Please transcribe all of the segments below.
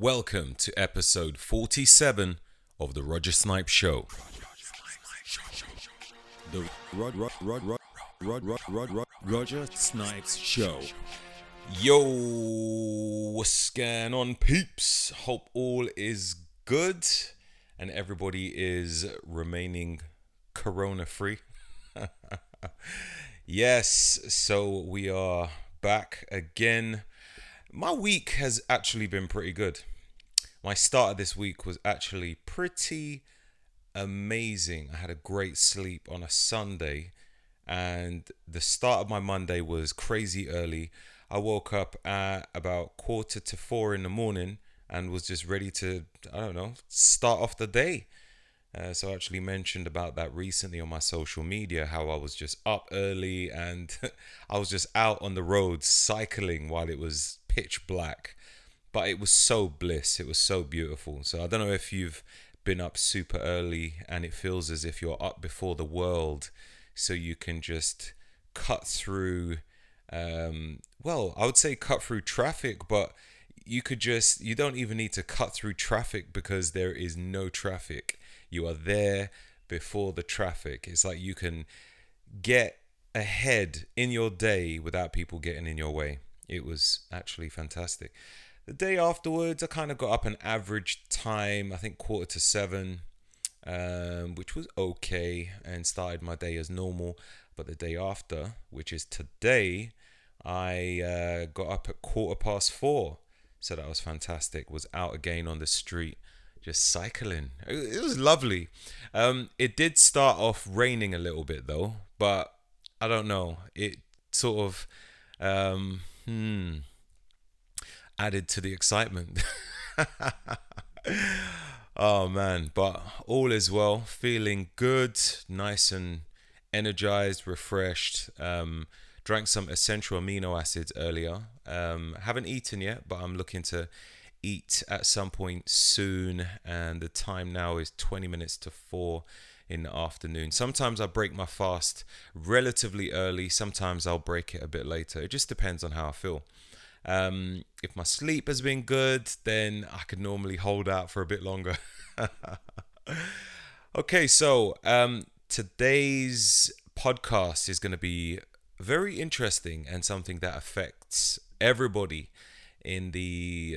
Welcome to episode 47 of the Roger Snipes Show. The Roger Snipes Show. Yo, what's going on, peeps? Hope all is good and everybody is remaining corona free. Yes, so we are back again. My week has actually been pretty good. My start of this week was actually pretty amazing. I had a great sleep on a Sunday, and the start of my Monday was crazy early. I woke up at about 3:45 in the morning and was just ready to, start off the day. So I actually mentioned about that recently on my social media, how I was just up early and I was just out on the road cycling while it was pitch black. But it was so bliss. It was so beautiful. So I don't know if you've been up super early and it feels as if you're up before the world, so you can just cut through, I would say cut through traffic, but you don't even need to cut through traffic because there is no traffic. You are there before the traffic. It's like you can get ahead in your day without people getting in your way. It was actually fantastic. The day afterwards, I kind of got up an average time, I think 6:45, which was okay, and started my day as normal. But the day after, which is today, I got up at 4:15. So that was fantastic. Was out again on the street, just cycling. It was lovely. It did start off raining a little bit though, but I don't know. It sort of added to the excitement. Oh man, but all is well. Feeling good, nice and energized, refreshed. Drank some essential amino acids earlier. Haven't eaten yet, but I'm looking to eat at some point soon. And the time now is 20 minutes to 4 in the afternoon. Sometimes I break my fast relatively early. Sometimes I'll break it a bit later. It just depends on how I feel. If my sleep has been good, then I could normally hold out for a bit longer. Okay, so today's podcast is going to be very interesting and something that affects everybody in the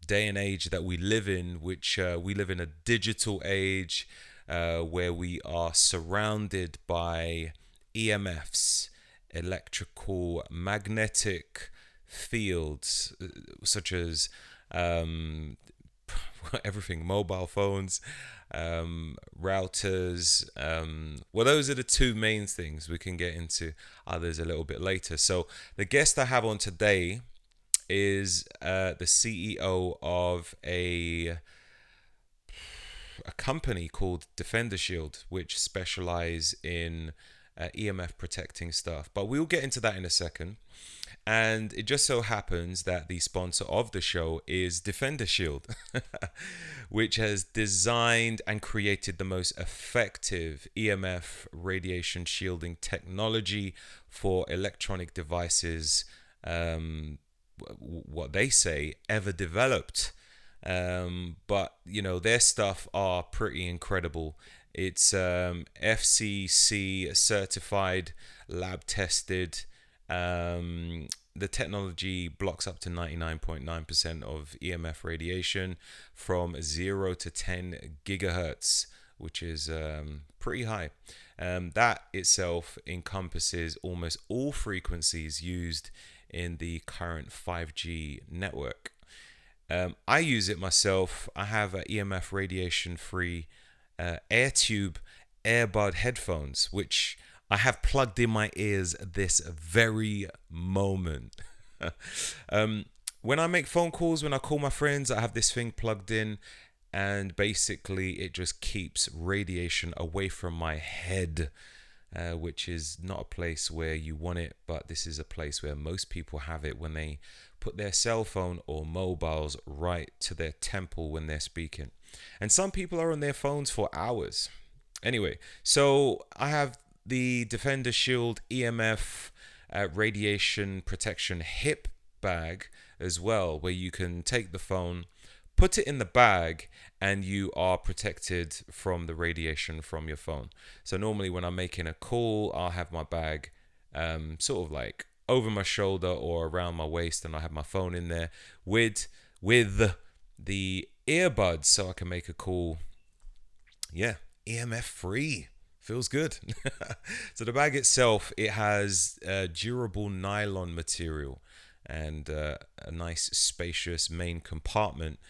day and age that we live in, which we live in a digital age where we are surrounded by EMFs, electrical magnetic fields, such as everything, mobile phones, routers. Those are the two main things. We can get into others a little bit later. So the guest I have on today is the CEO of a company called DefenderShield, which specialize in EMF protecting stuff. But we'll get into that in a second. And it just so happens that the sponsor of the show is DefenderShield, which has designed and created the most effective EMF radiation shielding technology for electronic devices, what they say, ever developed. But, their stuff are pretty incredible. It's FCC certified, lab tested. The technology blocks up to 99.9% of EMF radiation from 0 to 10 gigahertz, which is pretty high. That itself encompasses almost all frequencies used in the current 5G network. I use it myself. I have a EMF radiation free AirTube earbud headphones, which I have plugged in my ears this very moment. When I make phone calls, when I call my friends, I have this thing plugged in, and basically it just keeps radiation away from my head, which is not a place where you want it, but this is a place where most people have it when they put their cell phone or mobiles right to their temple when they're speaking. And some people are on their phones for hours. Anyway, so I have the DefenderShield EMF radiation protection hip bag as well, where you can take the phone, put it in the bag, and you are protected from the radiation from your phone. So normally when I'm making a call, I'll have my bag sort of like over my shoulder or around my waist, and I have my phone in there with the earbuds so I can make a call. Yeah, EMF free. Feels good. So the bag itself, it has durable nylon material and a nice spacious main compartment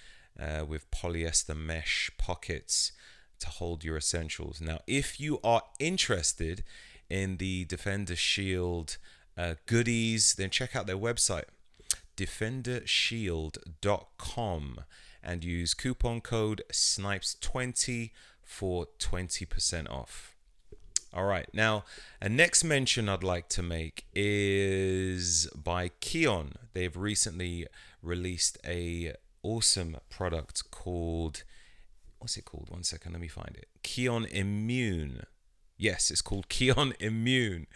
with polyester mesh pockets to hold your essentials. Now, if you are interested in the DefenderShield goodies, then check out their website, DefenderShield.com, and use coupon code SNIPES20 for 20% off. All right, now a next mention I'd like to make is by Kion. They've recently released a awesome product called, what's it called? One second, let me find it. Kion Immune. Yes, it's called Kion Immune.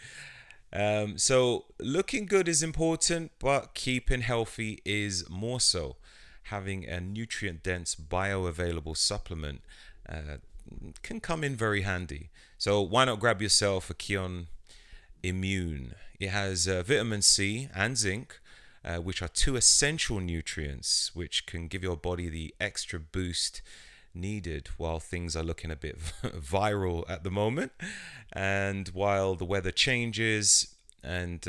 So looking good is important, but keeping healthy is more so. Having a nutrient-dense, bioavailable supplement can come in very handy. So why not grab yourself a Kion Immune? It has vitamin C and zinc, which are two essential nutrients which can give your body the extra boost needed while things are looking a bit viral at the moment, and while the weather changes, and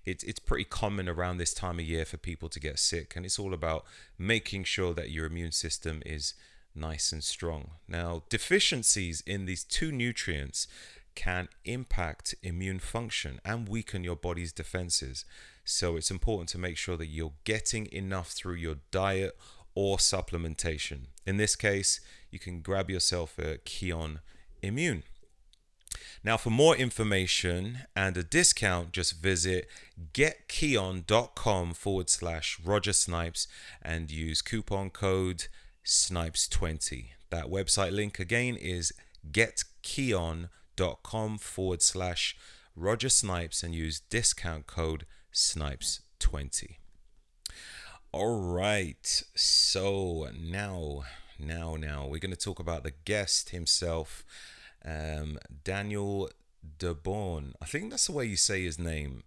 it's pretty common around this time of year for people to get sick, and it's all about making sure that your immune system is nice and strong. Now, deficiencies in these two nutrients can impact immune function and weaken your body's defenses. So it's important to make sure that you're getting enough through your diet or supplementation. In this case, you can grab yourself a Kion Immune. Now, for more information and a discount, just visit getkion.com/Roger Snipes and use coupon code SNIPES20. That website link again is getkion.com/Roger Snipes and use discount code SNIPES20. All right, so now we're going to talk about the guest himself, Daniel DeBaun. I think that's the way you say his name.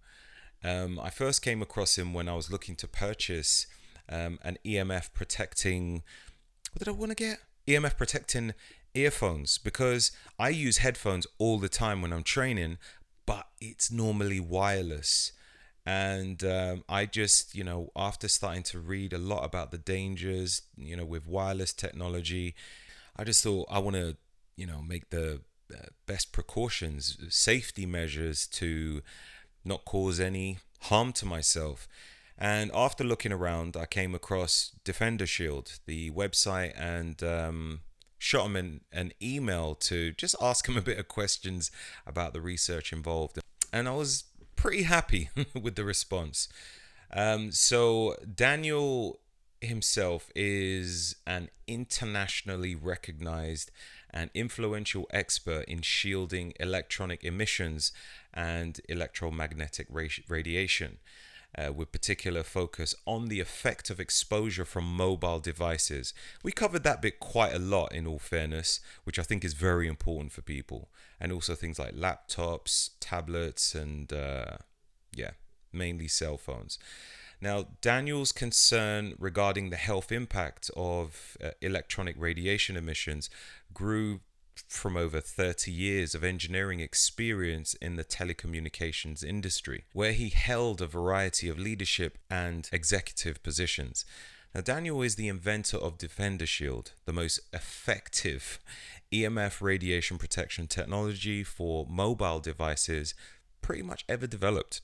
I first came across him when I was looking to purchase an EMF protecting, what did I want to get? EMF protecting earphones, because I use headphones all the time when I'm training, but it's normally wireless. And I just, after starting to read a lot about the dangers, with wireless technology, I just thought I want to, make the best precautions, safety measures to not cause any harm to myself. And after looking around, I came across DefenderShield, the website, and shot him an email to just ask him a bit of questions about the research involved. And I was pretty happy with the response. So Daniel himself is an internationally recognized and influential expert in shielding electronic emissions and electromagnetic radiation, with particular focus on the effect of exposure from mobile devices. We covered that bit quite a lot, in all fairness, which I think is very important for people. And also things like laptops, tablets, and mainly cell phones. Now, Daniel's concern regarding the health impact of electronic radiation emissions grew from over 30 years of engineering experience in the telecommunications industry, where he held a variety of leadership and executive positions. Now, Daniel is the inventor of DefenderShield, the most effective EMF radiation protection technology for mobile devices pretty much ever developed.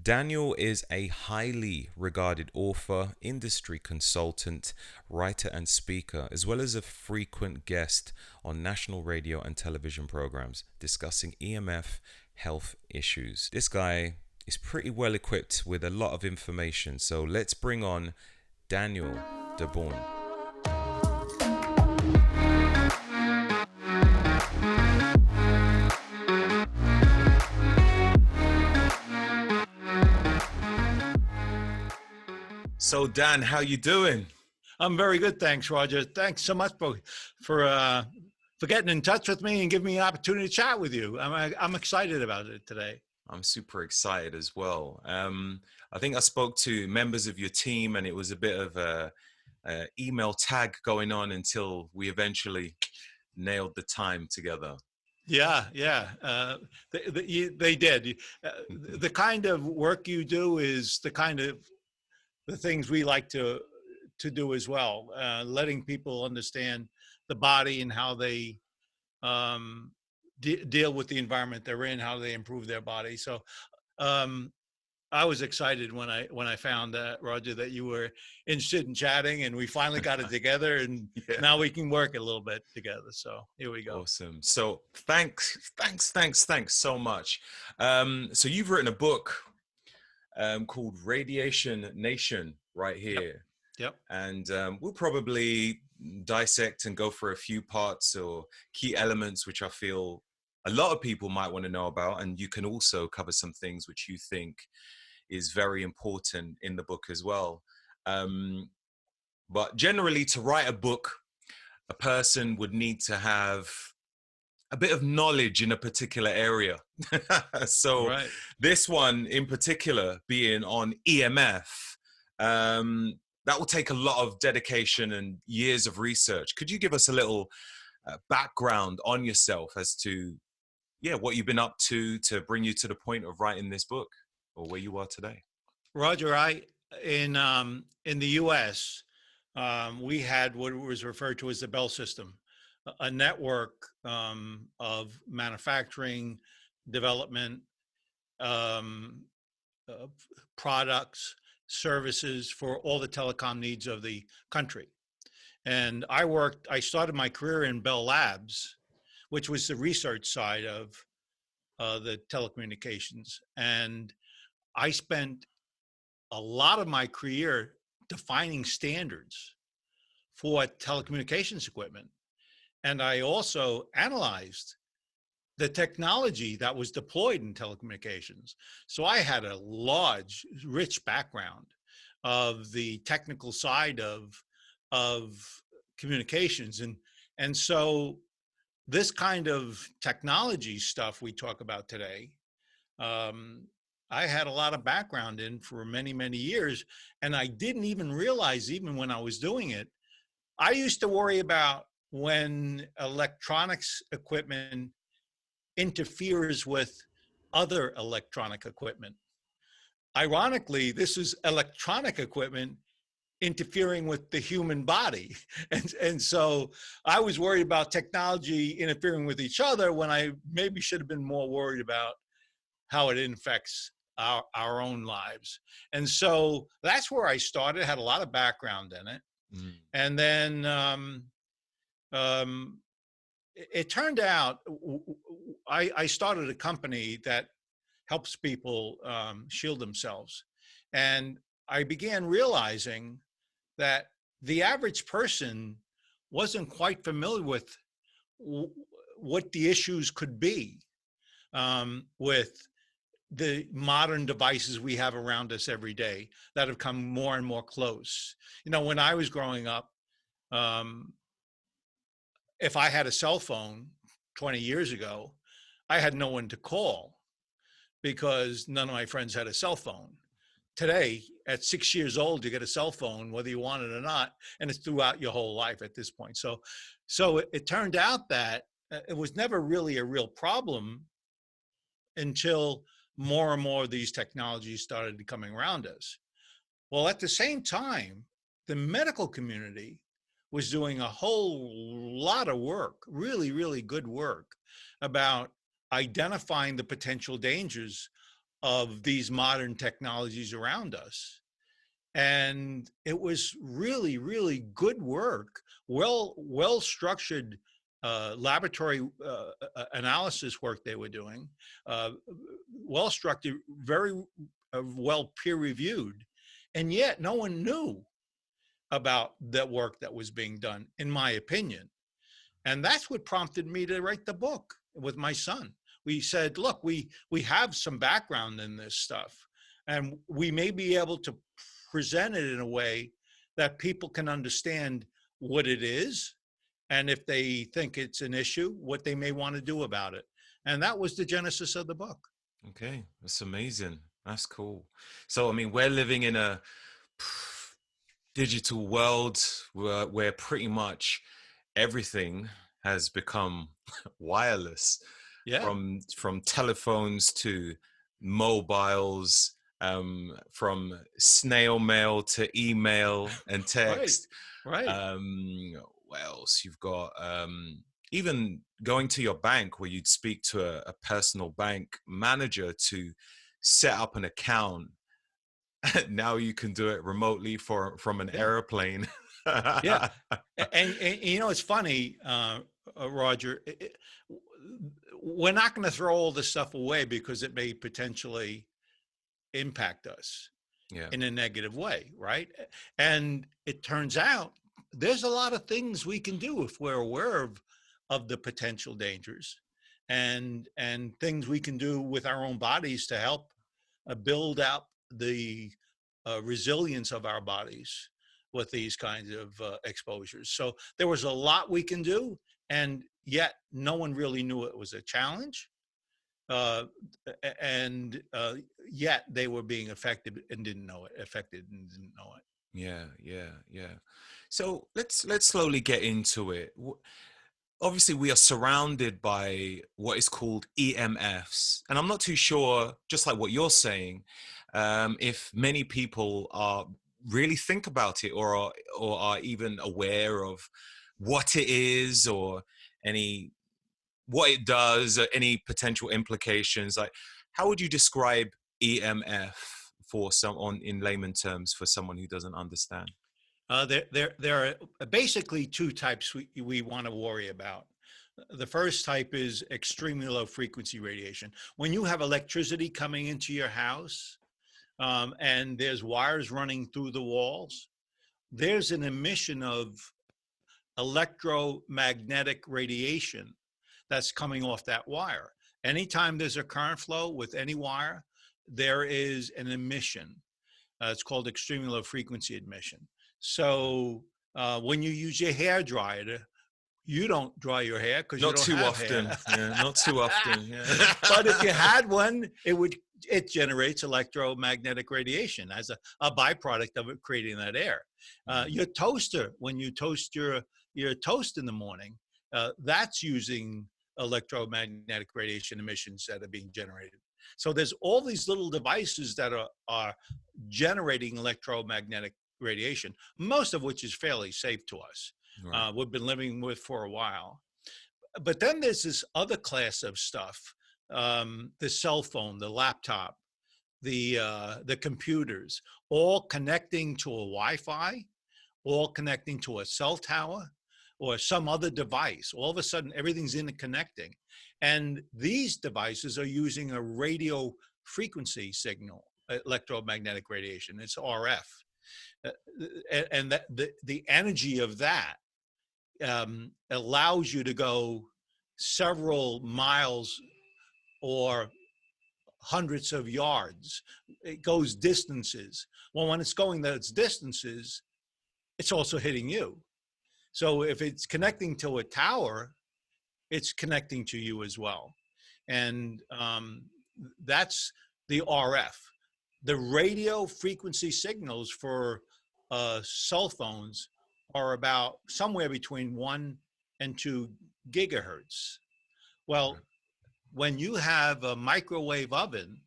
Daniel is a highly regarded author, industry consultant, writer, and speaker, as well as a frequent guest on national radio and television programs discussing EMF health issues. This guy is pretty well equipped with a lot of information, so let's bring on Daniel DeBaun. So Dan, how you doing? I'm very good, thanks, Roger. Thanks so much for getting in touch with me and giving me an opportunity to chat with you. I'm excited about it today. I'm super excited as well. I think I spoke to members of your team, and it was a bit of a email tag going on until we eventually nailed the time together. Yeah, yeah, they did. The kind of work you do is the kind of the things we like to do as well. Letting people understand the body and how they deal with the environment they're in, how they improve their body. So um, I was excited when I found Roger, that you were interested in chatting, and we finally got it together, and Yeah. now we can work a little bit together. So here we go. Awesome. So thanks so much. So you've written a book called Radiation Nation right here. Yep. And we'll probably dissect and go for a few parts or key elements which I feel a lot of people might want to know about. And you can also cover some things which you think is very important in the book as well. But generally, to write a book, a person would need to have a bit of knowledge in a particular area. So Right. This one in particular being on EMF, that will take a lot of dedication and years of research. Could you give us a little background on yourself as to, what you've been up to bring you to the point of writing this book or where you are today? Roger, in the U.S., we had what was referred to as the Bell system, a network of manufacturing, development, products, services for all the telecom needs of the country. And I started my career in Bell Labs, which was the research side of the telecommunications. And I spent a lot of my career defining standards for telecommunications equipment. And I also analyzed the technology that was deployed in telecommunications. So I had a large, rich background of the technical side of communications. And so this kind of technology stuff we talk about today, I had a lot of background in for many, many years. And I didn't even realize, even when I was doing it, I used to worry about when electronics equipment interferes with other electronic equipment. Ironically, this is electronic equipment interfering with the human body. And so I was worried about technology interfering with each other when I maybe should have been more worried about how it infects our own lives. And so that's where I started, had a lot of background in it. Mm. And then it turned out I started a company that helps people shield themselves. And I began realizing that the average person wasn't quite familiar with what the issues could be with the modern devices we have around us every day that have come more and more close. You know, when I was growing up, if I had a cell phone 20 years ago, I had no one to call because none of my friends had a cell phone. Today, at 6 years old, you get a cell phone, whether you want it or not, and it's throughout your whole life at this point. So it turned out that it was never really a real problem until more and more of these technologies started coming around us. Well, at the same time, the medical community was doing a whole lot of work, really, really good work about identifying the potential dangers of these modern technologies around us. And it was really, really good work, well structured laboratory analysis work they were doing, well structured, very well peer reviewed. And yet no one knew about that work that was being done, in my opinion. And that's what prompted me to write the book with my son. We said, look, we have some background in this stuff, and we may be able to presented in a way that people can understand what it is, and if they think it's an issue, what they may want to do about it. And that was the genesis of the book. Okay, that's amazing. That's cool. So, I mean, we're living in a digital world where pretty much everything has become wireless, Yeah, from telephones to mobiles, from snail mail to email and right, text. right. What else? You've got even going to your bank, where you'd speak to a personal bank manager to set up an account. Now you can do it remotely from an Yeah, airplane. yeah. And you know, it's funny, Roger. We're not going to throw all this stuff away because it may potentially impact us Yeah. in a negative way, right? And it turns out there's a lot of things we can do if we're aware of the potential dangers, and things we can do with our own bodies to help build out the resilience of our bodies with these kinds of exposures. So there was a lot we can do, and yet no one really knew it was a challenge. Uh, and yet they were being affected and didn't know it. Affected and didn't know it. Yeah, yeah, yeah. So let's slowly get into it. Obviously, we are surrounded by what is called EMFs, and I'm not too sure, just like what you're saying, if many people are really think about it, or are even aware of what it is, or any what it does, or any potential implications. Like, how would you describe EMF for someone, in layman terms, for someone who doesn't understand? There are basically two types we want to worry about. The first type is extremely low frequency radiation. When you have electricity coming into your house, and there's wires running through the walls, there's an emission of electromagnetic radiation that's coming off that wire. Anytime there's a current flow with any wire, there is an emission. It's called extremely low frequency emission. So when you use your hair dryer, you don't dry your hair because you Not don't too have hair. often. Yeah, not too often. Yeah. But if you had one, it generates electromagnetic radiation as a byproduct of it creating that air. Your toaster, when you toast your toast in the morning, that's using electromagnetic radiation emissions that are being generated. So there's all these little devices that are generating electromagnetic radiation, most of which is fairly safe to us. Right. We've been living with for a while. But then there's this other class of stuff, the cell phone, the laptop, the computers, all connecting to a Wi-Fi, all connecting to a cell tower or some other device. All of a sudden, everything's interconnecting. And these devices are using a radio frequency signal, electromagnetic radiation. It's RF. And the energy of that allows you to go several miles or hundreds of yards. It goes distances. Well, when it's going those distances, it's also hitting you. So if it's connecting to a tower, it's connecting to you as well. And that's the RF. The radio frequency signals for cell phones are about somewhere between 1 and 2 gigahertz. Well, when you have a microwave oven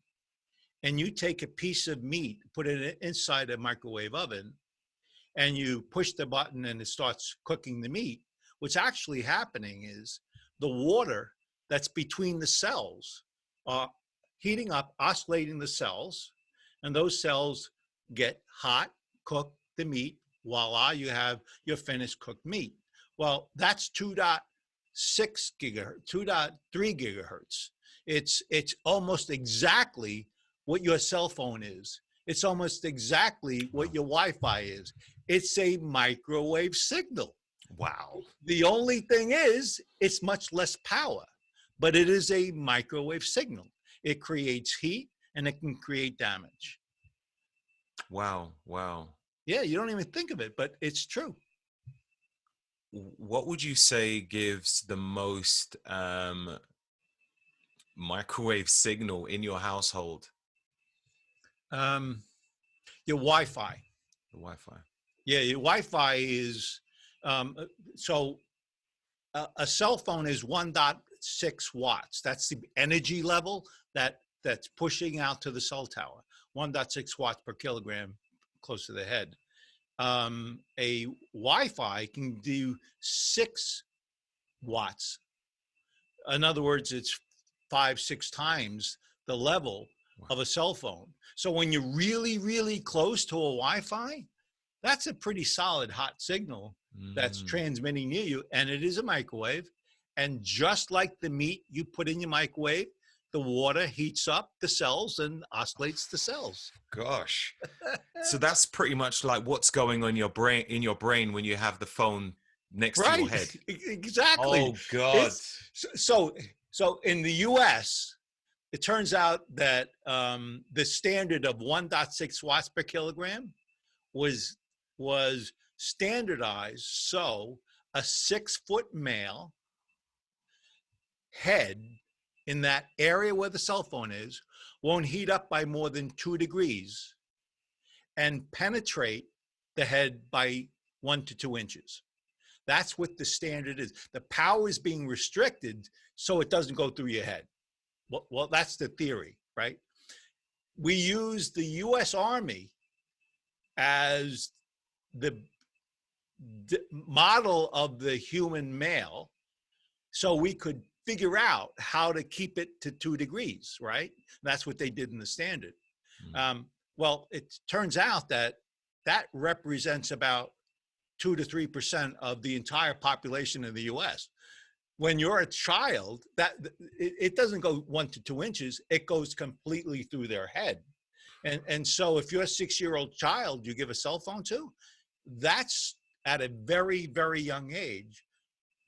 and you take a piece of meat, put it inside a microwave oven, and you push the button and it starts cooking the meat, what's actually happening is the water that's between the cells are heating up, oscillating the cells, and those cells get hot, cook the meat, voila, you have your finished cooked meat. Well, that's 2.6 gigahertz, 2.3 gigahertz. It's almost exactly what your cell phone is. It's almost exactly what your Wi-Fi is. It's a microwave signal. Wow. The only thing is, it's much less power, but it is a microwave signal. It creates heat and it can create damage. Wow. Wow. Yeah, you don't even think of it, but it's true. What would you say gives the most microwave signal in your household? Um, your Wi-Fi. The Wi-Fi. Yeah, your Wi-Fi is um, so a cell phone is 1.6 watts. That's the energy level that's pushing out to the cell tower. 1.6 watts per kilogram close to the head. A Wi-Fi can do 6 watts. In other words, it's 5, 6 times the level Wow. of a cell phone. So when you're really, really close to a Wi-Fi, that's a pretty solid hot signal that's transmitting near you, and it is a microwave. And just like the meat you put in your microwave, the water heats up the cells and oscillates the cells. Gosh. So that's pretty much like what's going on in your brain when you have the phone next to your Right, head. exactly. Oh God. It's so in the U.S., it turns out that the standard of 1.6 watts per kilogram was standardized so a 6-foot male head in that area where the cell phone is won't heat up by more than 2 degrees and penetrate the head by 1 to 2 inches. That's what the standard is. The power is being restricted so it doesn't go through your head. Well, that's the theory, right? We use the U.S. Army as the model of the human male so we could figure out how to keep it to 2 degrees, right? That's what they did in the standard. Well, it turns out that represents about 2 to 3% of the entire population in the U.S. When you're a child, it doesn't go 1 to 2 inches; it goes completely through their head. And so, if you're a 6-year-old child, you give a cell phone to, that's at a very, very young age,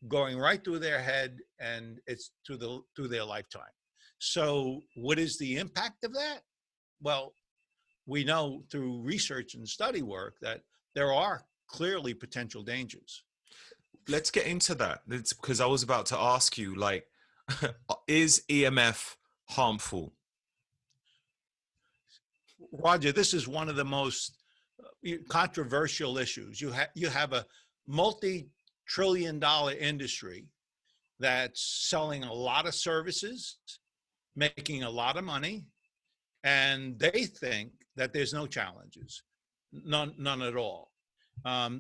going right through their head, and it's through their lifetime. So, what is the impact of that? Well, we know through research and study work that there are clearly potential dangers. Let's get into that. It's because I was about to ask you, like, is EMF harmful? Roger, this is one of the most controversial issues. You have a multi-trillion-dollar industry that's selling a lot of services, making a lot of money, and they think that there's no challenges, none at all.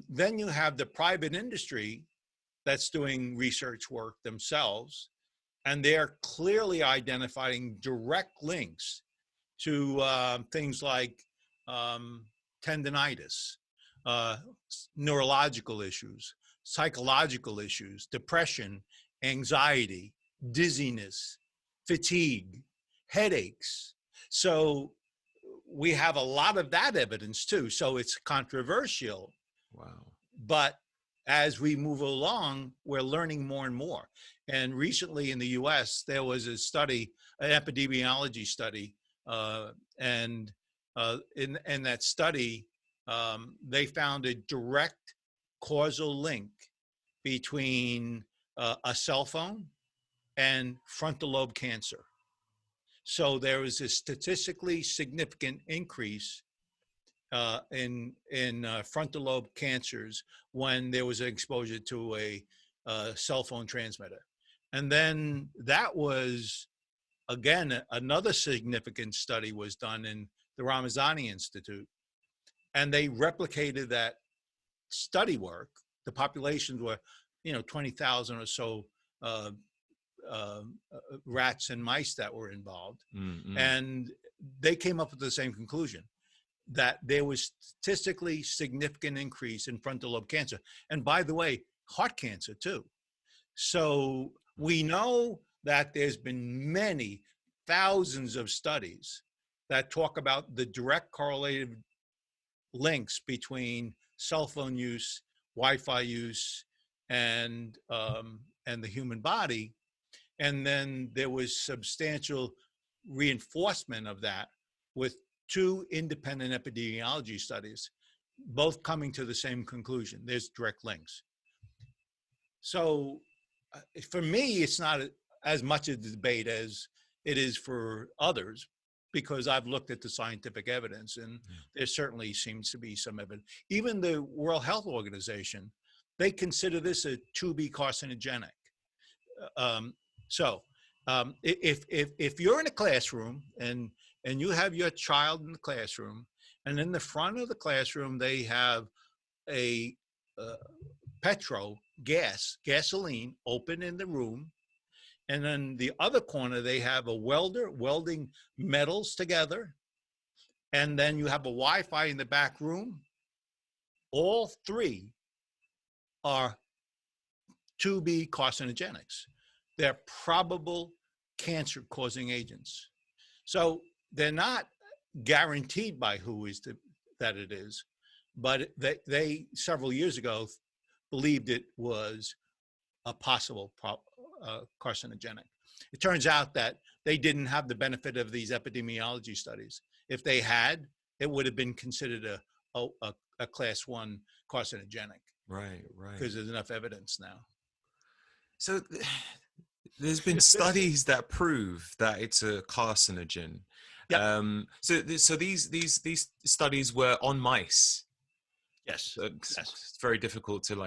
Then you have the private industry that's doing research work themselves, and they're clearly identifying direct links to things like tendinitis, uh, neurological issues, psychological issues, depression, anxiety, dizziness, fatigue, headaches. So we have a lot of that evidence too. So it's controversial. Wow. But as we move along, we're learning more and more. And recently in the US, there was a study, an epidemiology study, and in that study, they found a direct causal link between a cell phone and frontal lobe cancer. So there was a statistically significant increase in frontal lobe cancers when there was an exposure to a cell phone transmitter. And then that was, again, another significant study was done in the Ramazani Institute. And they replicated that study work. The populations were, 20,000 or so uh, rats and mice that were involved. And they came up with the same conclusion, that there was statistically significant increase in frontal lobe cancer. And by the way, heart cancer too. So we know that there's been many thousands of studies that talk about the direct correlative links between cell phone use, Wi-Fi use, and the human body. And then there was substantial reinforcement of that with two independent epidemiology studies, both coming to the same conclusion. There's direct links. So for me, it's not as much a debate as it is for others, because I've looked at the scientific evidence, and there certainly seems to be some evidence. Even the World Health Organization, they consider this a to be carcinogenic. If you're in a classroom and you have your child in the classroom, and in the front of the classroom they have a gasoline open in the room, and then the other corner they have a welder welding metals together, and then you have a Wi-Fi in the back room, all three are to be carcinogenics. They're probable cancer-causing agents. So they're not guaranteed by who is that it is, but they several years ago believed it was a possible carcinogenic. It turns out that they didn't have the benefit of these epidemiology studies. If they had, it would have been considered a class 1 carcinogenic. Right. Because there's enough evidence now. So there's been studies that prove that it's a carcinogen. Yep. So these studies were on mice. Yes. So it's very difficult to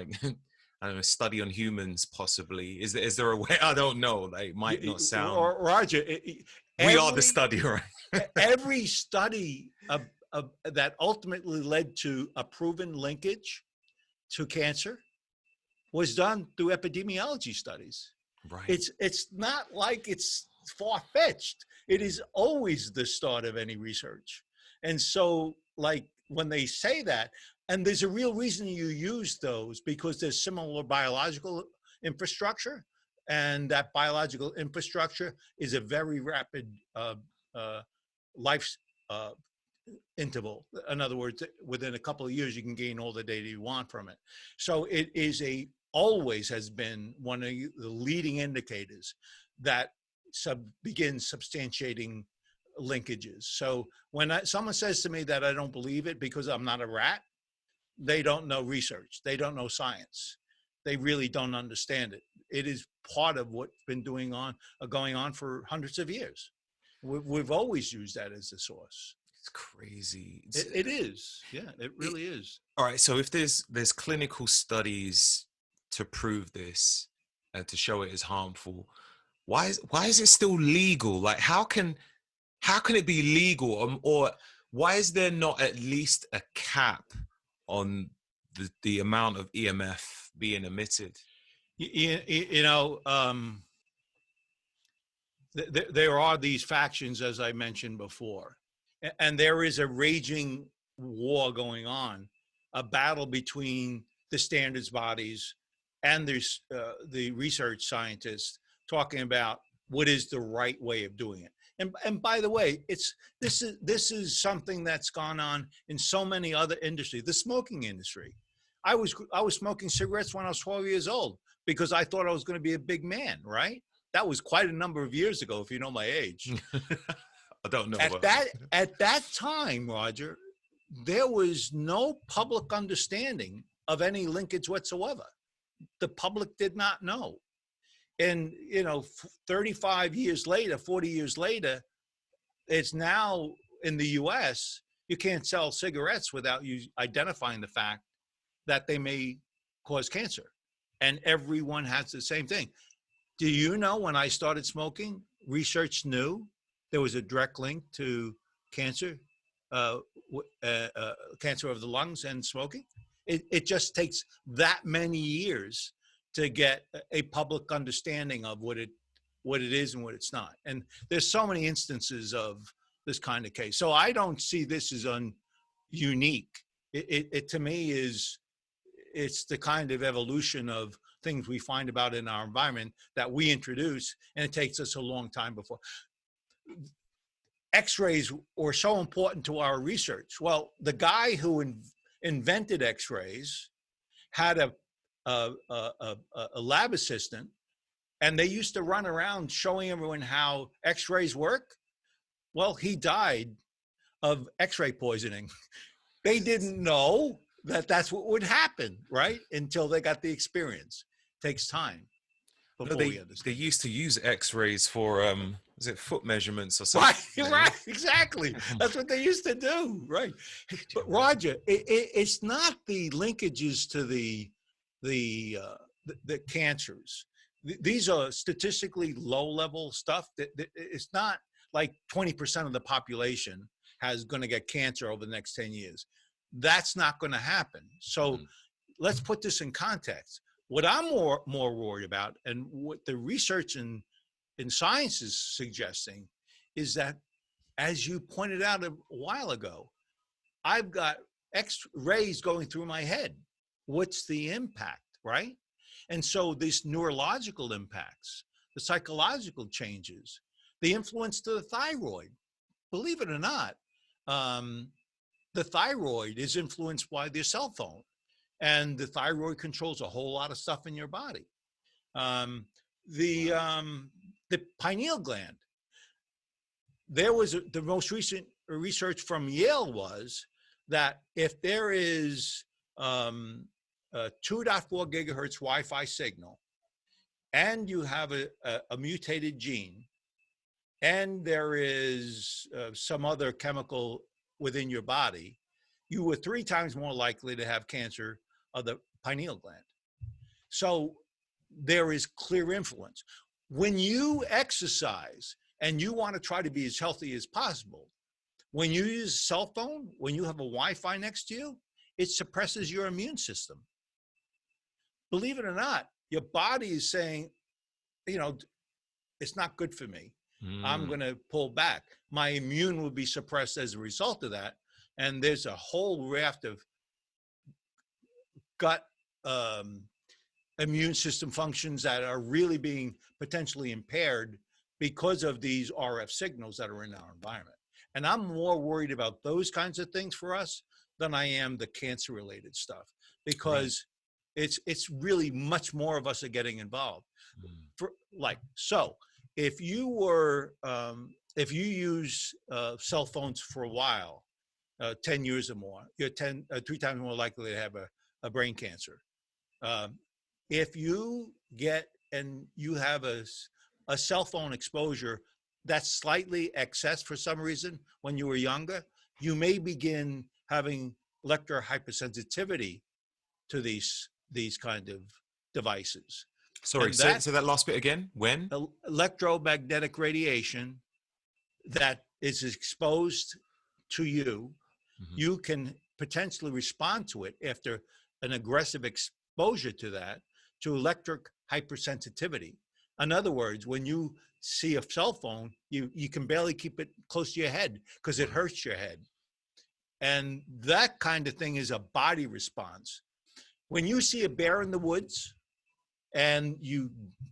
I don't know, study on humans possibly. Is there a way? I don't know. They might not sound. Roger, we are the study, right? Every study that ultimately led to a proven linkage to cancer was done through epidemiology studies. Right. It's not like it's far-fetched. It is always the start of any research. And so, when they say that, and there's a real reason you use those, because there's similar biological infrastructure, and that biological infrastructure is a very rapid life interval. In other words, within a couple of years, you can gain all the data you want from it. So it is always has been one of the leading indicators that begins substantiating linkages. So when someone says to me that I don't believe it because I'm not a rat, they don't know research. They don't know science. They really don't understand it. It is part of what's been going on for hundreds of years. We've always used that as a source. It's crazy. It is. Yeah, it really is. All right. So if there's clinical studies to prove this and to show it is harmful, why is it still legal? How can it be legal, or why is there not at least a cap on the amount of EMF being emitted? There are these factions, as I mentioned before, and there is a raging war going on, a battle between the standards bodies and there's the research scientists talking about what is the right way of doing it. And by the way, this is something that's gone on in so many other industries. The smoking industry. I was smoking cigarettes when I was 12 years old because I thought I was going to be a big man, right? That was quite a number of years ago, if you know my age. I don't know. At that time, Roger, there was no public understanding of any linkage whatsoever. The public did not know. And, 35 years later, 40 years later, it's now in the US, you can't sell cigarettes without you identifying the fact that they may cause cancer. And everyone has the same thing. Do you know when I started smoking, research knew there was a direct link to cancer, cancer of the lungs and smoking? It just takes that many years to get a public understanding of what it is and what it's not. And there's so many instances of this kind of case. So I don't see this as unique. It to me it's the kind of evolution of things we find about in our environment that we introduce, and it takes us a long time before. X-rays were so important to our research. Well, the guy who invented X-rays had a lab assistant, and they used to run around showing everyone how X-rays work. Well, he died of X-ray poisoning. They didn't know that that's what would happen, right? Until they got the experience. Takes time No, before we they understand. used to use X-rays for was it foot measurements or something? Right, right, exactly. That's what they used to do, right? But Roger, it's not the linkages to the cancers. These are statistically low-level stuff. That it's not like 20% of the population has going to get cancer over the next 10 years. That's not going to happen. So let's put this in context. What I'm more worried about, and what the research in science is suggesting, is that, as you pointed out a while ago, I've got X-rays going through my head. What's the impact, right? And so these neurological impacts, the psychological changes, the influence to the thyroid. Believe it or not, the thyroid is influenced by the cell phone, and the thyroid controls a whole lot of stuff in your body. Um, the pineal gland. There was the most recent research from Yale was that if there is a 2.4 gigahertz Wi-Fi signal, and you have a mutated gene, and there is some other chemical within your body, you were 3 times more likely to have cancer of the pineal gland. So there is clear influence. When you exercise and you want to try to be as healthy as possible, when you use a cell phone, when you have a Wi-Fi next to you, it suppresses your immune system. Believe it or not, your body is saying, it's not good for me. I'm going to pull back. My immune will be suppressed as a result of that. And there's a whole raft of gut immune system functions that are really being potentially impaired because of these RF signals that are in our environment. And I'm more worried about those kinds of things for us than I am the cancer related stuff, because it's really much more of us are getting involved. So if you use cell phones for a while, 10 years or more, you're 3 times more likely to have a brain cancer. If you get and you have a cell phone exposure that's slightly excess for some reason when you were younger, you may begin having electrohypersensitivity to these kind of devices. Sorry, say that last bit again. When? Electromagnetic radiation that is exposed to you, you can potentially respond to it after an aggressive exposure to that, to electric hypersensitivity. In other words, when you see a cell phone, you can barely keep it close to your head because it hurts your head. And that kind of thing is a body response. When you see a bear in the woods and you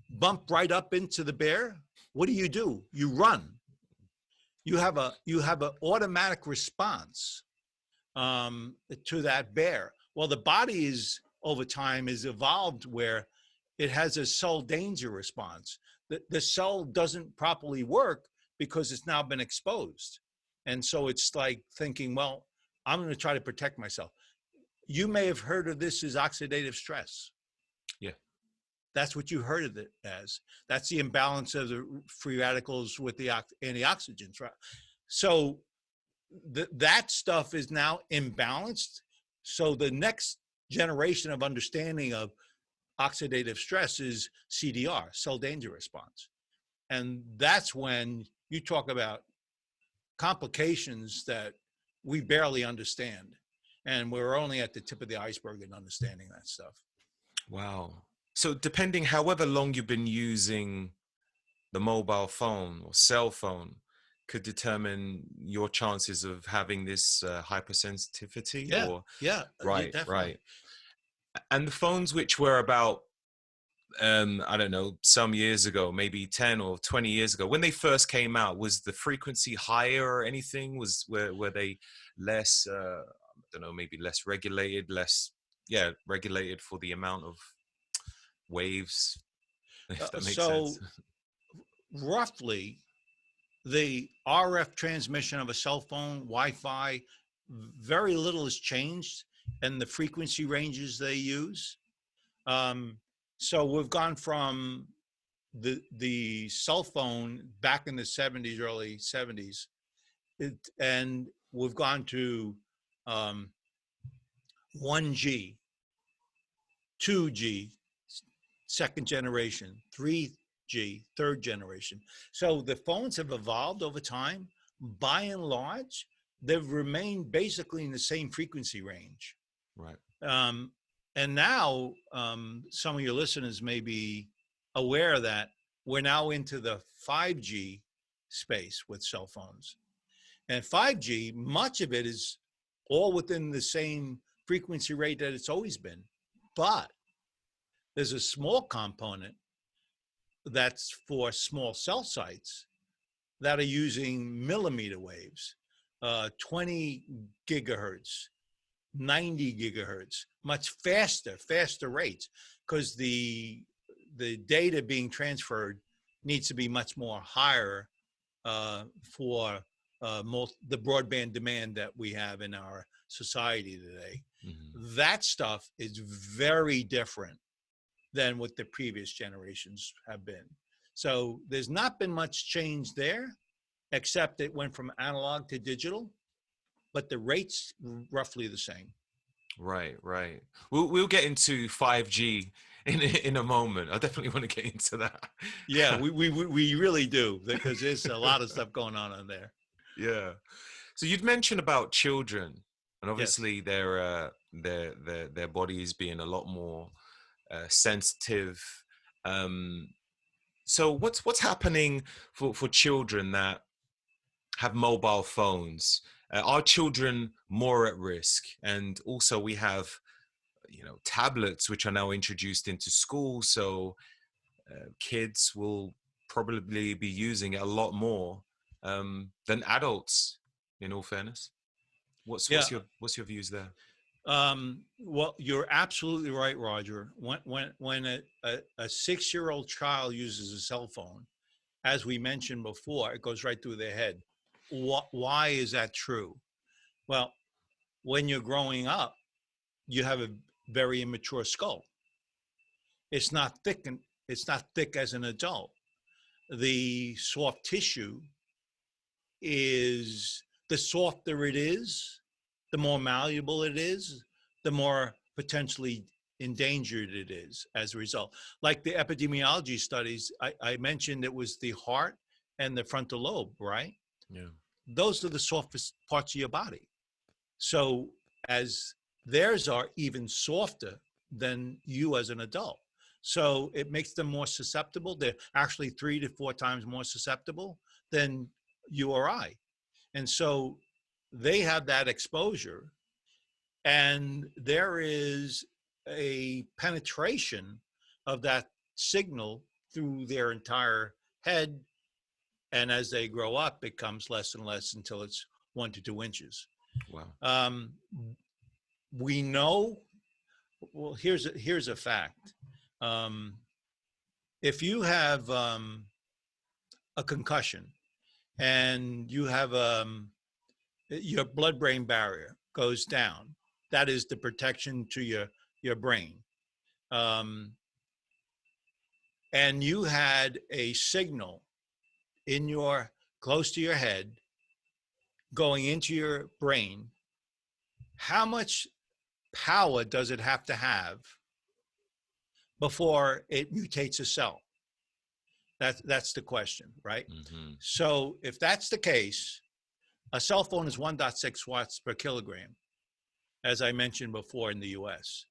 bump right up into the bear, what do? You run. You have an automatic response to that bear. Well, the body is over time is evolved where it has a cell danger response. The cell doesn't properly work because it's now been exposed. And so it's like thinking, well, I'm going to try to protect myself. You may have heard of this as oxidative stress. Yeah. That's what you heard of it as. That's the imbalance of the free radicals with the antioxidants, right? So that stuff is now imbalanced. So the next generation of understanding of oxidative stress is CDR, cell danger response. And that's when you talk about complications that we barely understand. And we're only at the tip of the iceberg in understanding that stuff. Wow. So depending however long you've been using the mobile phone or cell phone could determine your chances of having this hypersensitivity? Yeah, Right, definitely. right. And the phones which were about, I don't know, some years ago, maybe 10 or 20 years ago, when they first came out, was the frequency higher or anything? Were they less, I don't know, maybe less regulated, regulated for the amount of waves, if that makes sense? Roughly, the RF transmission of a cell phone, Wi-Fi, very little has changed, and the frequency ranges they use. So we've gone from the cell phone back in the 70s, early 70s, and we've gone to 1G, 2G, second generation, 3G, third generation. So the phones have evolved over time. By and large, they've remained basically in the same frequency range. Right. And now some of your listeners may be aware that we're now into the 5G space with cell phones. And 5G, much of it is all within the same frequency rate that it's always been. But there's a small component that's for small cell sites that are using millimeter waves, 20 gigahertz, 90 gigahertz, much faster rates, because the data being transferred needs to be much more higher for the broadband demand that we have in our society today. Mm-hmm. That stuff is very different than what the previous generations have been. So there's not been much change there, except it went from analog to digital, but the rates roughly the same. Right. We'll get into 5G in a moment. I definitely want to get into that. Yeah, we really do, because there's a lot of stuff going on there. Yeah. So you'd mentioned about children, and obviously Yes. their bodies being a lot more sensitive. So what's happening for children that have mobile phones? Are children more at risk? And also we have, tablets which are now introduced into school. So kids will probably be using it a lot more than adults. In all fairness, what's your views there? Well, you're absolutely right, Roger. When a 6-year-old child uses a cell phone, as we mentioned before, it goes right through their head. Why is that true? Well, when you're growing up, you have a very immature skull. It's not thick as an adult. The soft tissue is, the softer it is, the more malleable it is, the more potentially endangered it is as a result. Like the epidemiology studies, I mentioned it was the heart and the frontal lobe, right? Yeah. Those are the softest parts of your body. So as theirs are even softer than you as an adult. So it makes them more susceptible. They're actually 3 to 4 times more susceptible than you or I. And so they have that exposure, and there is a penetration of that signal through their entire head. And as they grow up, it becomes less and less until it's 1 to 2 inches. Wow. We know, well, here's a fact. If you have a concussion and you have your blood-brain barrier goes down, that is the protection to your brain. And you had a signal close to your head going into your brain, how much power does it have to have before it mutates a cell? That's the question, right? Mm-hmm. So if that's the case, a cell phone is 1.6 watts per kilogram, as I mentioned before in the US.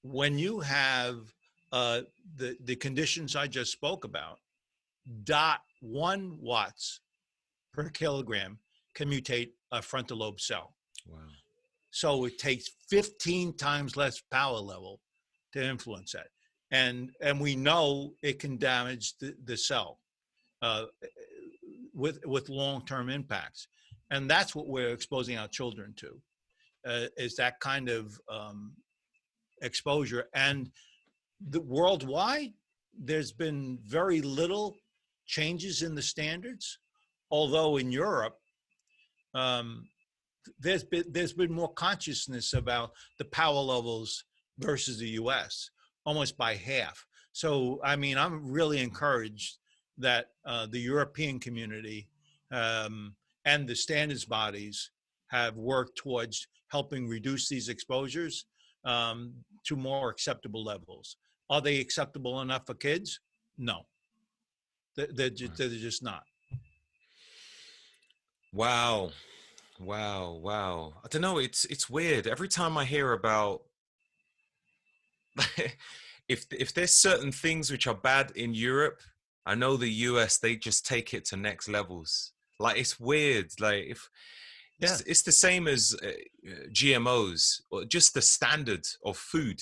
When you have the conditions I just spoke about, 0.1 watts per kilogram can mutate a frontal lobe cell. Wow. So it takes 15 times less power level to influence that. And we know it can damage the cell with long-term impacts. And that's what we're exposing our children to, is that kind of exposure. And worldwide, there's been very little changes in the standards. although in Europe, um, there's been more consciousness about the power levels versus the U.S. almost by half. So I mean, I'm really encouraged that the European community and the standards bodies have worked towards helping reduce these exposures to more acceptable levels. Are they acceptable enough for kids? No, they're just not. Wow. Wow, wow. I don't know, it's weird. Every time I hear about if there's certain things which are bad in Europe, I know the US they just take it to next levels. Like it's weird. Like if Yeah, it's the same as GMOs or just the standard of food.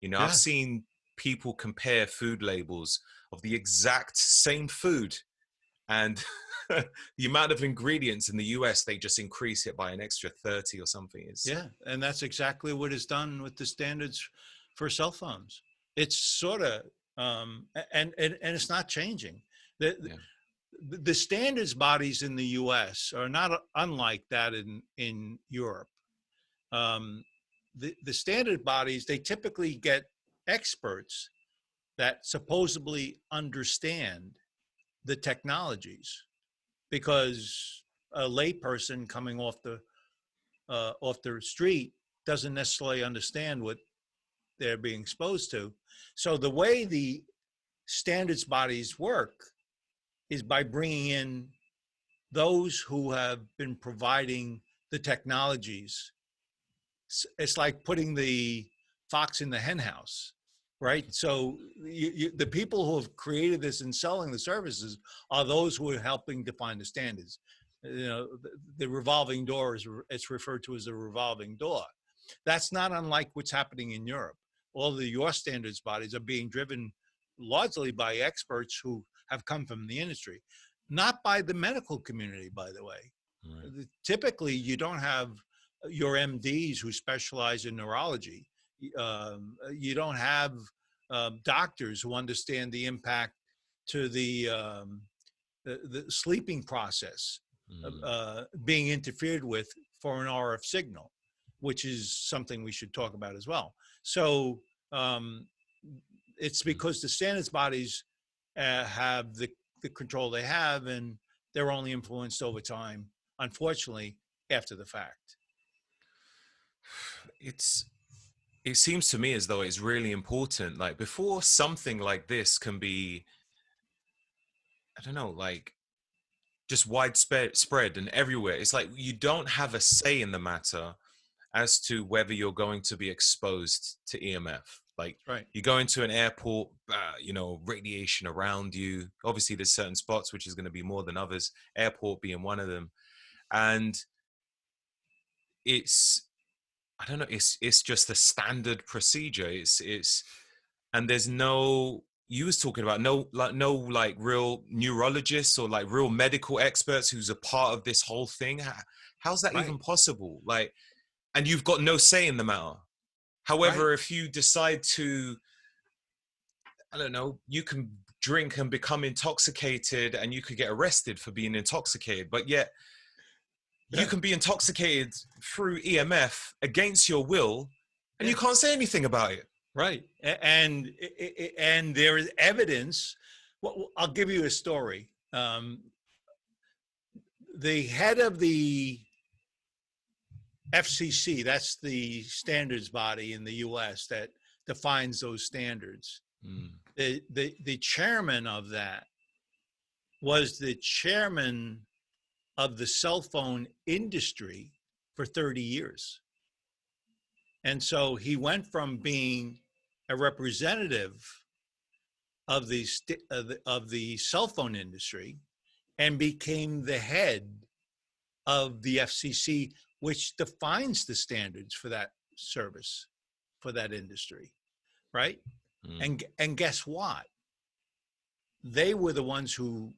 You know, I've yeah. seen people compare food labels of the exact same food and the amount of ingredients in the US they just increase it by an extra 30 or something. It's Yeah, and that's exactly what is done with the standards for cell phones. It's sort of and it's not changing. The yeah. the standards bodies in the U.S. are not unlike that in Europe. Um, the standard bodies, they typically get experts that supposedly understand the technologies, because a layperson coming off the street doesn't necessarily understand what they're being exposed to. So the way the standards bodies work is by bringing in those who have been providing the technologies. It's like putting the fox in the hen house, right? So the people who have created this and selling the services are those who are helping define the standards. You know, the revolving door is, it's referred to as a revolving door. That's not unlike what's happening in Europe. All the your standards bodies are being driven largely by experts who have come from the industry, not by the medical community, by the way. Right. Typically, you don't have your MDs who specialize in neurology. You don't have doctors who understand the impact to the sleeping process Mm. being interfered with for an RF signal, which is something we should talk about as well. So it's because the standards bodies have the control they have, and they're only influenced over time, unfortunately, after the fact. It's it seems to me as though it's really important. Like before something like this can be, I don't know, like just widespread spread and everywhere. It's like you don't have a say in the matter as to whether you're going to be exposed to EMF. Like Right. you go into an airport, you know, radiation around you. Obviously, there's certain spots which is going to be more than others. Airport being one of them, and it's I don't know. It's just a standard procedure. It's and there's no. You was talking about no real neurologists or like real medical experts who's a part of this whole thing. How's that Right. even possible? Like, and you've got no say in the matter. Right. However, if you decide to, I don't know, you can drink and become intoxicated and you could get arrested for being intoxicated. But yet you Yeah. can be intoxicated through EMF against your will and you Yeah. can't say anything about it. Right. And there is evidence. Well, I'll give you a story. The head of the FCC, that's the standards body in the U.S. that defines those standards. Mm, The chairman of that was the chairman of the cell phone industry for 30 years. And so he went from being a representative of the cell phone industry and became the head of the FCC, which defines the standards for that service, for that industry, right? mm, And guess what? They were the ones who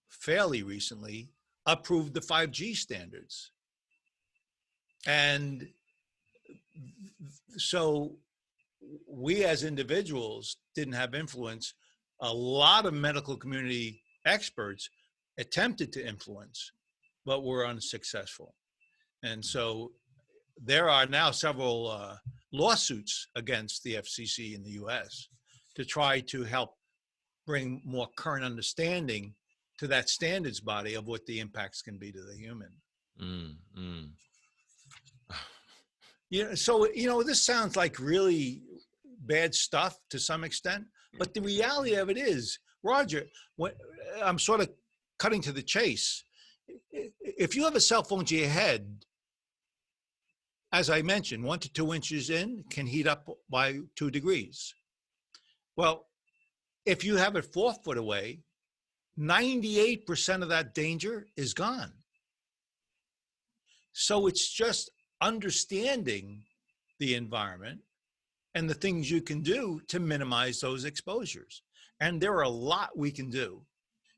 fairly recently approved the 5G standards. And so we as individuals didn't have influence. A lot of medical community experts attempted to influence, but were unsuccessful. And so there are now several lawsuits against the FCC in the US to try to help bring more current understanding to that standards body of what the impacts can be to the human. So, this sounds like really bad stuff to some extent, but the reality of it is, Roger, when I'm sort of cutting to the chase, if you have a cell phone to your head, as I mentioned, 1 to 2 inches in can heat up by 2 degrees. Well, if you have it 4 foot away, 98% of that danger is gone. So it's just understanding the environment and the things you can do to minimize those exposures. And there are a lot we can do.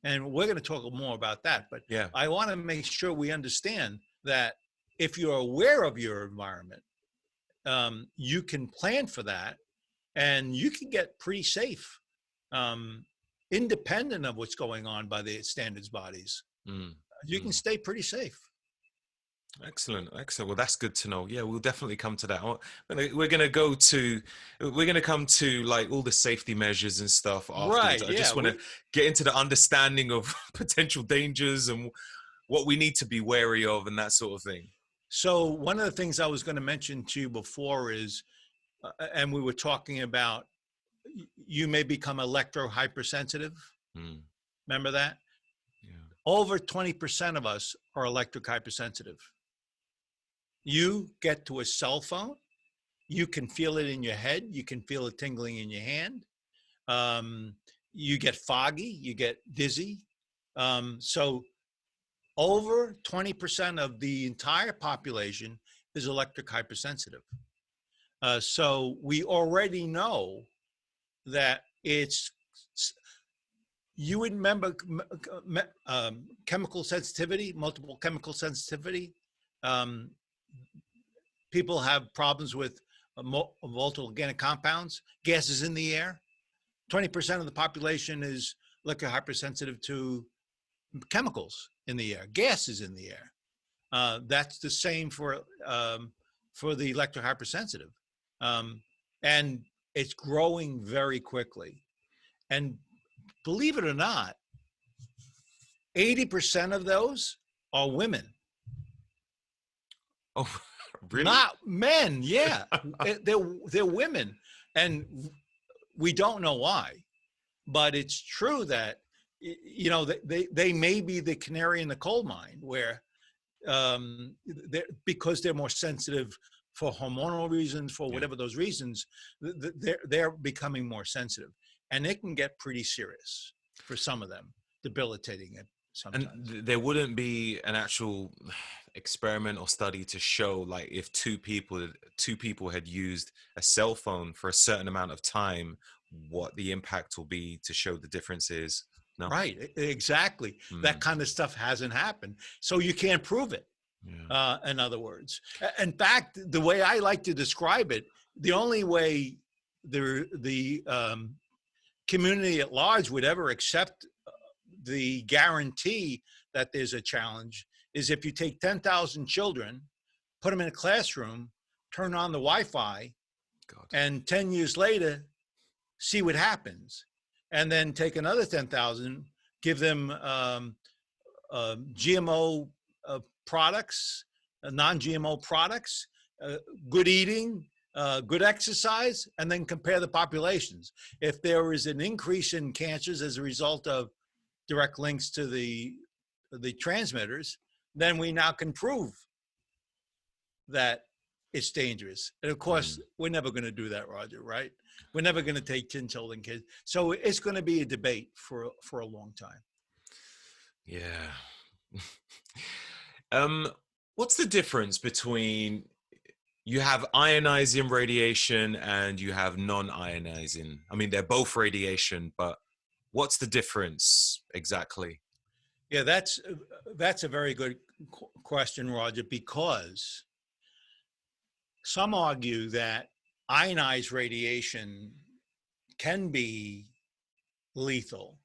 And we're going to talk more about that. But Yeah. I want to make sure we understand that if you're aware of your environment, you can plan for that and you can get pretty safe, independent of what's going on by the standards bodies. You can stay pretty safe. Excellent. Well, that's good to know. Yeah, we'll definitely come to that. We're going to come to like all the safety measures and stuff afterwards. Right, I just want to get into the understanding of potential dangers and what we need to be wary of and that sort of thing. So one of the things I was going to mention to you before is, and we were talking about, you may become electro-hypersensitive. Remember that? Yeah. Over 20% of us are electric hypersensitive. You get to a cell phone, you can feel it in your head, you can feel it tingling in your hand. You get foggy, you get dizzy. So over 20% of the entire population is electric hypersensitive. So we already know that you would remember chemical sensitivity, multiple chemical sensitivity. People have problems with volatile organic compounds, gases in the air. 20% of the population is electric hypersensitive to chemicals in the air, gases in the air. That's the same for the electric hypersensitive. And it's growing very quickly. And believe it or not, 80% of those are women. Oh, really? Not men, yeah. They're women. And we don't know why. But it's true that, they may be the canary in the coal mine where, because they're more sensitive for hormonal reasons, for whatever those reasons, they're becoming more sensitive. And it can get pretty serious for some of them, debilitating it sometimes. And there wouldn't be an actual experiment or study to show, like, if two people had used a cell phone for a certain amount of time, what the impact will be to show the differences. No? Right, exactly. That kind of stuff hasn't happened. So you can't prove it, in other words. In fact, the way I like to describe it, the only way the community at large would ever accept the guarantee that there's a challenge is if you take 10,000 children, put them in a classroom, turn on the Wi-Fi, and 10 years later, see what happens. And then take another 10,000, give them GMO products, non-GMO products, good eating, good exercise, and then compare the populations. If there is an increase in cancers as a result of direct links to the transmitters, then we now can prove that it's dangerous. And of course, we're never going to do that, Roger, right? We're never going to take 10 children kids. So it's going to be a debate for a long time. Yeah. What's the difference between, you have ionizing radiation and you have non-ionizing? I mean, they're both radiation, but what's the difference exactly? Yeah, that's a very good question, Roger, because some argue that ionized radiation can be lethal,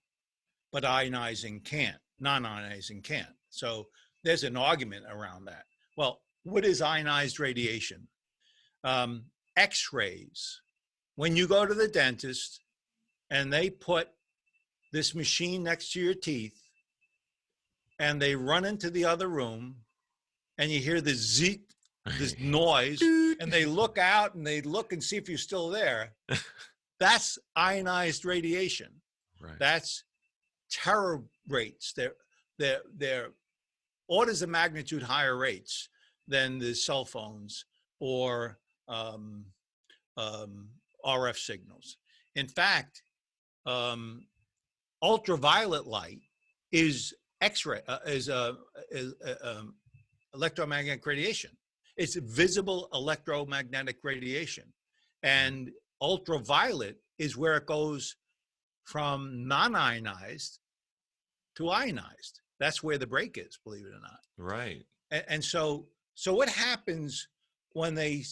but ionizing can't. non-ionizing can't. So there's an argument around that. Well, what is ionized radiation? X-rays. When you go to the dentist and they put this machine next to your teeth and they run into the other room and you hear this zeet, this noise, and they look out and they look and see if you're still there, that's ionized radiation. Right. That's terror rates. They're orders of magnitude higher rates than the cell phones or RF signals. In fact, ultraviolet light is X-ray, is electromagnetic radiation. It's visible electromagnetic radiation. And ultraviolet is where it goes from non-ionized to ionized. That's where the break is, believe it or not. Right. And so what happens when they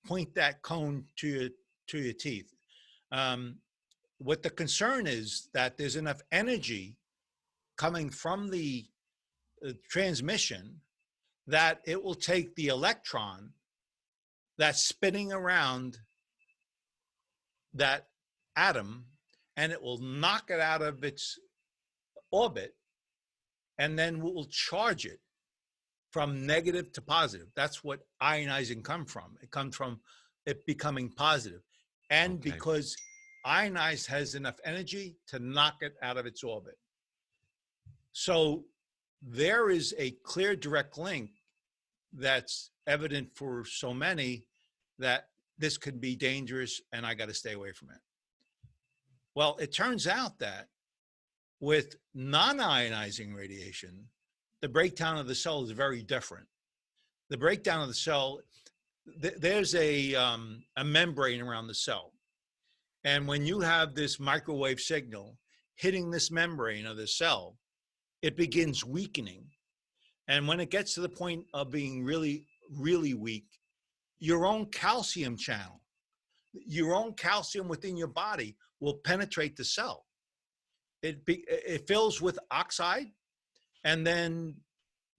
point that cone to your teeth? What the concern is that there's enough energy coming from the transmission that it will take the electron that's spinning around that atom and it will knock it out of its orbit, and then we'll charge it from negative to positive. That's what ionizing comes from. It comes from it becoming positive. And because ionized has enough energy to knock it out of its orbit. So there is a clear direct link that's evident for so many that this could be dangerous and I got to stay away from it. Well, it turns out that with non-ionizing radiation, the breakdown of the cell is very different. The breakdown of the cell, there's a membrane around the cell. And when you have this microwave signal hitting this membrane of the cell, it begins weakening. And when it gets to the point of being really, really weak, your own calcium channel, your own calcium within your body will penetrate the cell. It fills with oxide, and then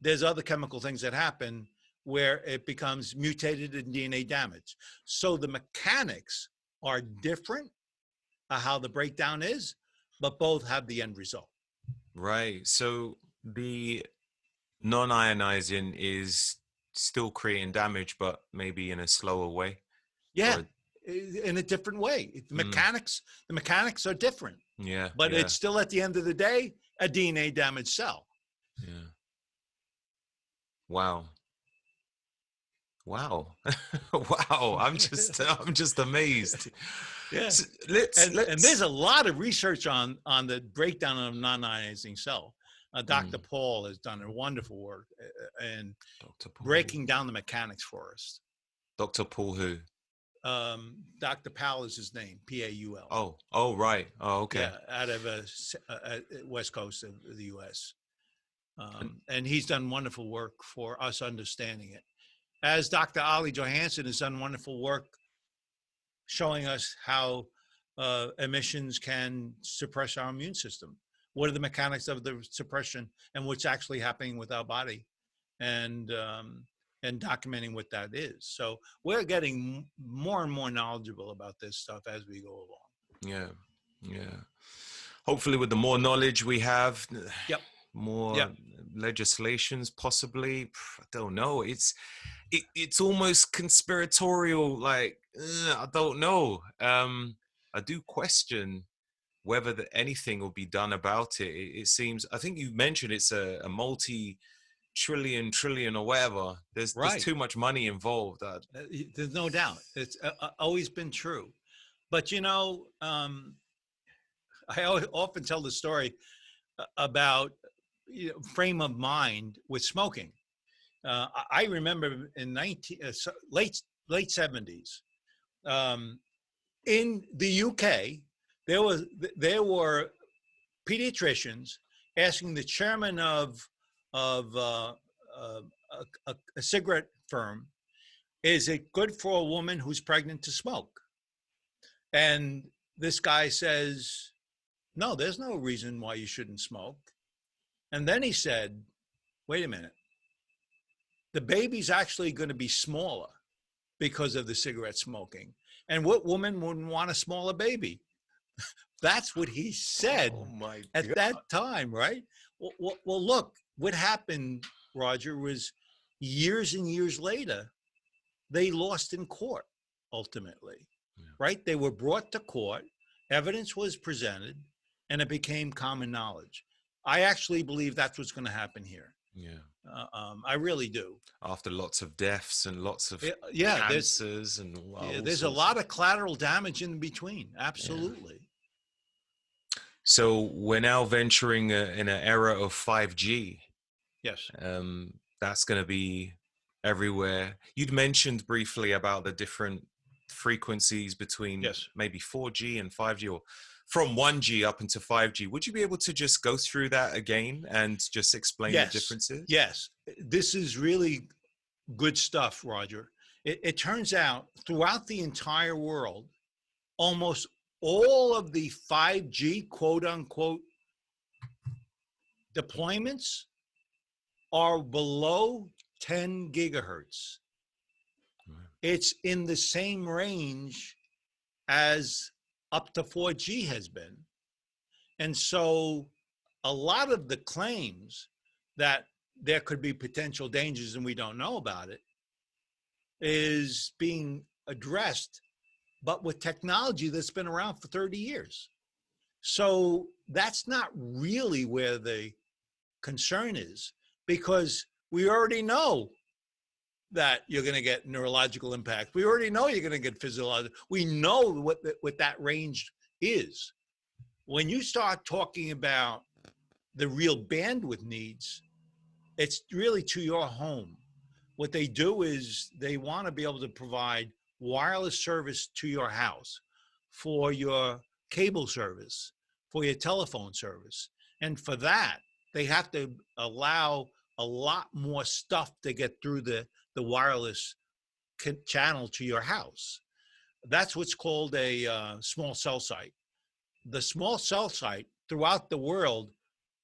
there's other chemical things that happen where it becomes mutated and DNA damage. So the mechanics are different, how the breakdown is, but both have the end result. Right. So the non-ionizing is still creating damage, but maybe in a slower way. Yeah, in a different way. The mechanics are different. Yeah. But it's still, at the end of the day, a DNA damaged cell. Yeah. Wow. Wow. Wow. I'm just amazed. Yeah. So and there's a lot of research on the breakdown of non-ionizing cell. Dr. Paul has done a wonderful work in breaking down the mechanics for us. Dr. Paul who? Dr. Paul is his name, Paul. Oh, right. Oh, okay. Yeah, out of West Coast of the U.S. And he's done wonderful work for us understanding it. As Dr. Ali Johansson has done wonderful work showing us how emissions can suppress our immune system. What are the mechanics of the suppression and what's actually happening with our body, and documenting what that is. So we're getting more and more knowledgeable about this stuff as we go along. Yeah. Hopefully with the more knowledge we have, more legislations possibly. I don't know. It's almost conspiratorial. Like, I don't know. I do question whether anything will be done about it. It seems, I think you mentioned it's a multi-trillion or whatever. There's too much money involved. There's no doubt. It's always been true. But, I often tell the story about frame of mind with smoking. I remember in late 70s, in the UK, there were pediatricians asking the chairman of a cigarette firm, is it good for a woman who's pregnant to smoke? And this guy says, no, there's no reason why you shouldn't smoke. And then he said, wait a minute, the baby's actually going to be smaller because of the cigarette smoking. And what woman wouldn't want a smaller baby? That's what he said Oh my at God. that time, right? Well, look, what happened, Roger, was years and years later, they lost in court ultimately, right? They were brought to court, evidence was presented, and it became common knowledge. I actually believe that's what's going to happen here. Yeah. I really do. After lots of deaths and lots of Yeah, cancers and there's a lot of collateral damage in between. Absolutely. Yeah. So we're now venturing in an era of 5G. Yes. That's going to be everywhere. You'd mentioned briefly about the different frequencies between maybe 4G and 5G, or from 1G up into 5G. Would you be able to just go through that again and just explain the differences? Yes. This is really good stuff, Roger. It turns out throughout the entire world, almost all of the 5G, quote unquote, deployments are below 10 gigahertz. It's in the same range as up to 4G has been. And so a lot of the claims that there could be potential dangers and we don't know about it is being addressed, but with technology that's been around for 30 years. So that's not really where the concern is, because we already know that you're going to get neurological impact. We already know you're going to get physiological. We know what that range is. When you start talking about the real bandwidth needs, it's really to your home. What they do is they want to be able to provide wireless service to your house for your cable service, for your telephone service. And for that, they have to allow a lot more stuff to get through the wireless channel to your house. That's what's called a small cell site. The small cell site throughout the world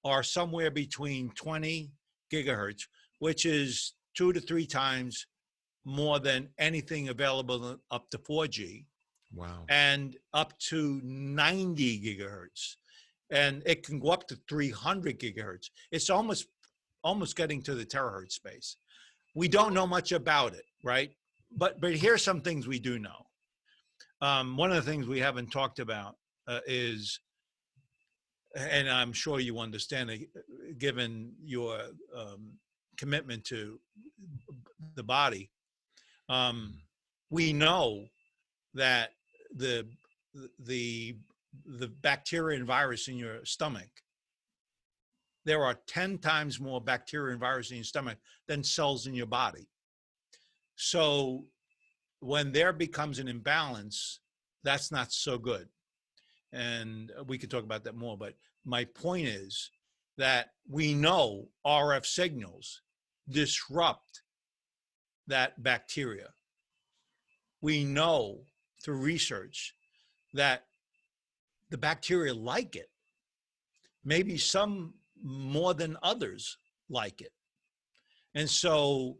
are somewhere between 20 gigahertz, which is 2 to 3 times more than anything available up to 4G. Wow. And up to 90 gigahertz. And it can go up to 300 gigahertz. It's almost getting to the terahertz space. We don't know much about it, right? But here's some things we do know. One of the things we haven't talked about is, and I'm sure you understand it, given your commitment to the body, we know that the bacteria and virus in your stomach, there are 10 times more bacteria and virus in your stomach than cells in your body. So when there becomes an imbalance, that's not so good. And we could talk about that more, but my point is that we know RF signals disrupt that bacteria. We know through research that the bacteria like it. Maybe some more than others like it. And so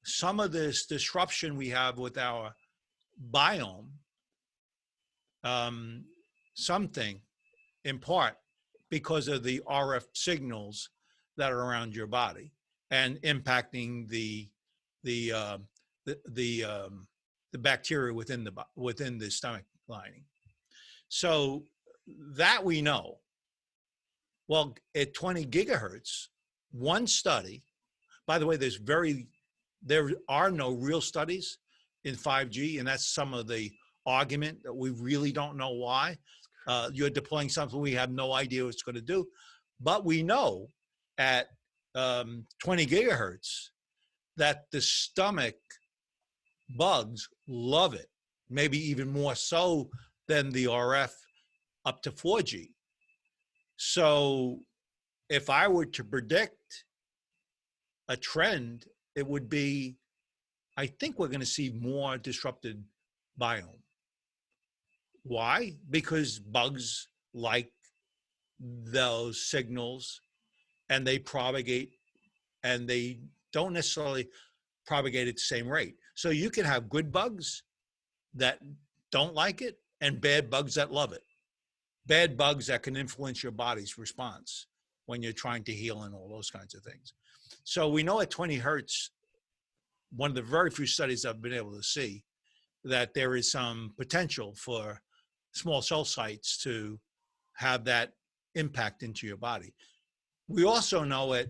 some of this disruption we have with our biome, something in part because of the RF signals that are around your body and impacting the bacteria within the stomach lining. So that we know. Well, at 20 gigahertz, one study, by the way, there are no real studies in 5G, and that's some of the argument that we really don't know why. You're deploying something we have no idea what it's going to do. But we know at 20 gigahertz that the stomach bugs love it, maybe even more so than the RF up to 4G. So if I were to predict a trend, it would be, I think we're going to see more disrupted biome. Why? Because bugs like those signals and they propagate, and they don't necessarily propagate at the same rate. So you can have good bugs that don't like it and bad bugs that love it. Bad bugs that can influence your body's response when you're trying to heal and all those kinds of things. So we know at 20 hertz, one of the very few studies I've been able to see, that there is some potential for small cell sites to have that impact into your body. We also know at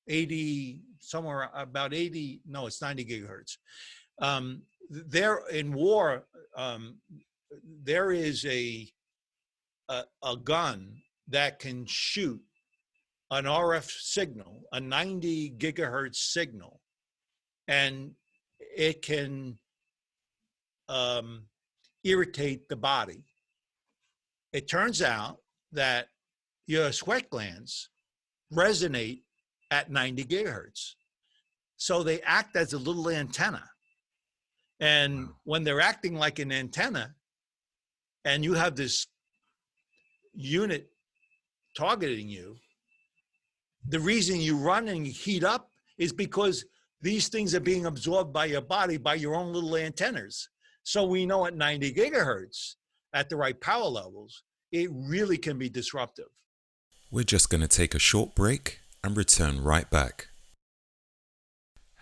80, somewhere about 80, no, it's 90 gigahertz. There in war, there is a gun that can shoot an RF signal, a 90 gigahertz signal, and it can irritate the body. It turns out that your sweat glands resonate at 90 gigahertz. So they act as a little antenna. And when they're acting like an antenna, and you have this unit targeting you, the reason you run and heat up is because these things are being absorbed by your body by your own little antennas. So we know at 90 gigahertz, at the right power levels, it really can be disruptive. We're just going to take a short break and return right back.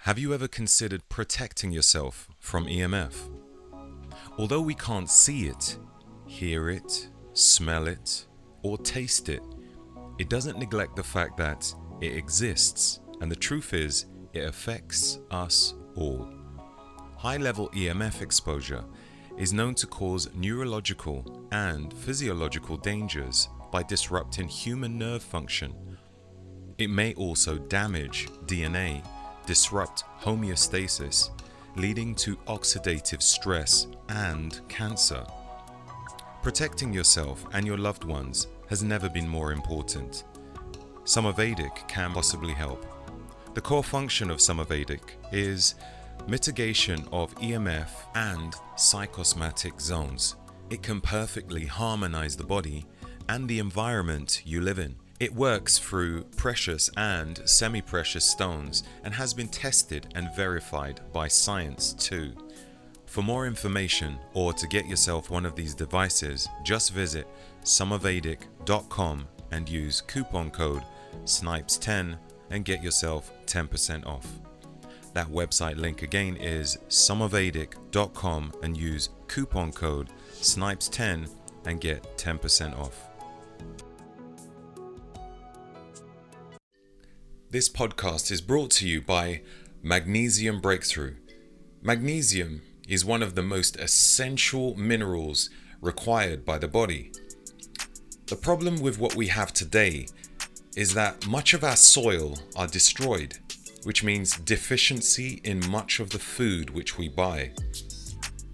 Have you ever considered protecting yourself from EMF? Although we can't see it, hear it, smell it, or taste it, it doesn't neglect the fact that it exists, and the truth is, it affects us all. High-level EMF exposure is known to cause neurological and physiological dangers by disrupting human nerve function. It may also damage DNA, disrupt homeostasis, leading to oxidative stress and cancer. Protecting yourself and your loved ones has never been more important. Somavedic can possibly help. The core function of Somavedic is mitigation of EMF and psychosomatic zones. It can perfectly harmonize the body and the environment you live in. It works through precious and semi-precious stones and has been tested and verified by science too. For more information or to get yourself one of these devices, just visit somavedic.com and use coupon code SNIPES10 and get yourself 10% off. That website link again is somavedic.com and use coupon code SNIPES10 and get 10% off. This podcast is brought to you by Magnesium Breakthrough. Magnesium is one of the most essential minerals required by the body. The problem with what we have today is that much of our soil are destroyed, which means deficiency in much of the food which we buy.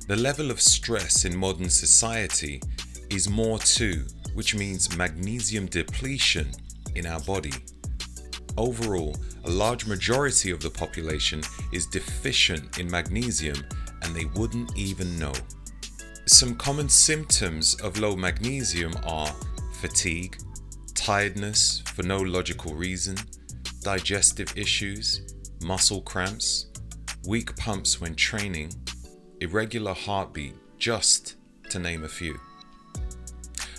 The level of stress in modern society is more too, which means magnesium depletion in our body. Overall, a large majority of the population is deficient in magnesium and they wouldn't even know. Some common symptoms of low magnesium are fatigue, tiredness for no logical reason, digestive issues, muscle cramps, weak pumps when training, irregular heartbeat, just to name a few.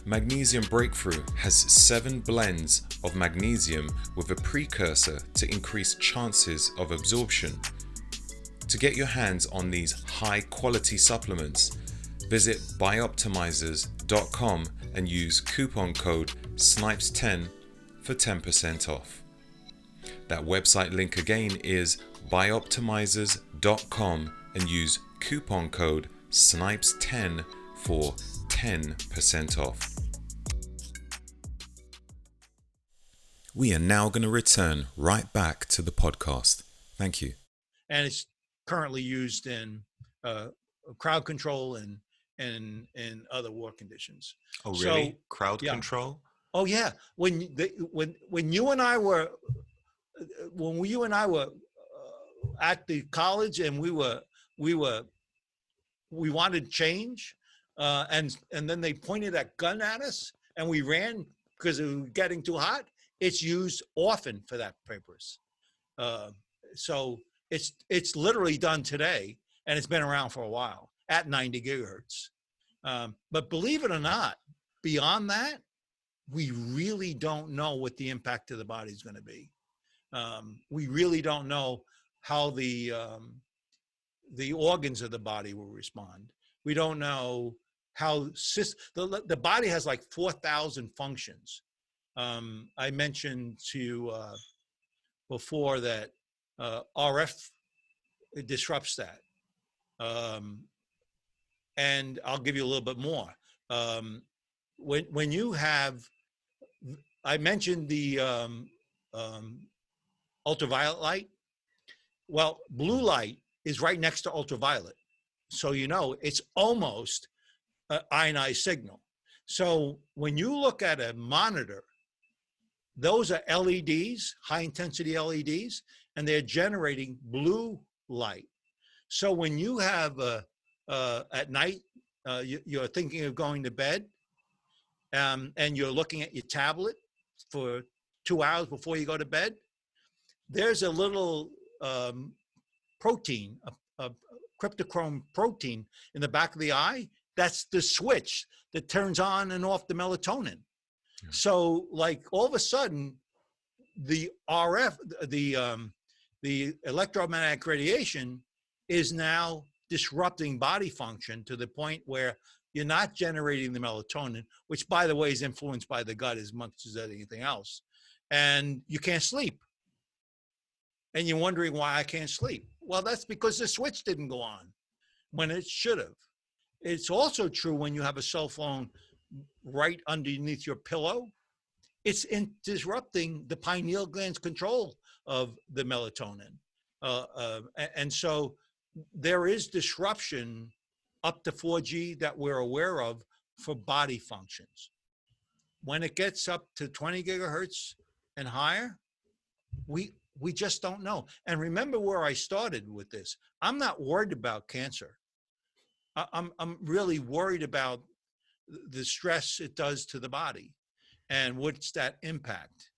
Magnesium Breakthrough has 7 blends of magnesium with a precursor to increase chances of absorption. To get your hands on these high quality supplements, visit bioptimizers.com and use coupon code SNIPES10 for 10% off. That website link again is bioptimizers.com and use coupon code SNIPES10 for 10% off. We are now going to return right back to the podcast. Thank you. And it's currently used in crowd control and other war conditions. Oh, really? So, Crowd yeah. control? Oh yeah. When you and I were at the college and we wanted change, and then they pointed that gun at us and we ran because it was getting too hot. it's used often for that purpose. So it's literally done today, and it's been around for a while at 90 gigahertz. But believe it or not, beyond that, we really don't know what the impact to the body is going to be. We really don't know how the organs of the body will respond. We don't know how the body has like 4,000 functions. I mentioned to you before that RF disrupts that. And I'll give you a little bit more. When you have, I mentioned the ultraviolet light. Well, blue light is right next to ultraviolet. So, it's almost an ionized signal. So when you look at a monitor, those are LEDs, high intensity LEDs, and they're generating blue light. So when you have at night, you're thinking of going to bed, and you're looking at your tablet for 2 hours before you go to bed, there's a little protein, a cryptochrome protein in the back of the eye. That's the switch that turns on and off the melatonin. Yeah. So like all of a sudden, the RF, the electromagnetic radiation is now disrupting body function to the point where you're not generating the melatonin, which by the way is influenced by the gut as much as anything else. And you can't sleep. And you're wondering why I can't sleep. Well, that's because the switch didn't go on when it should have. It's also true when you have a cell phone right underneath your pillow. It's disrupting the pineal gland's control of the melatonin. And so there is disruption up to 4G that we're aware of for body functions. When it gets up to 20 gigahertz and higher, we just don't know. And remember where I started with this. I'm not worried about cancer. I'm really worried about the stress it does to the body and what's that impact.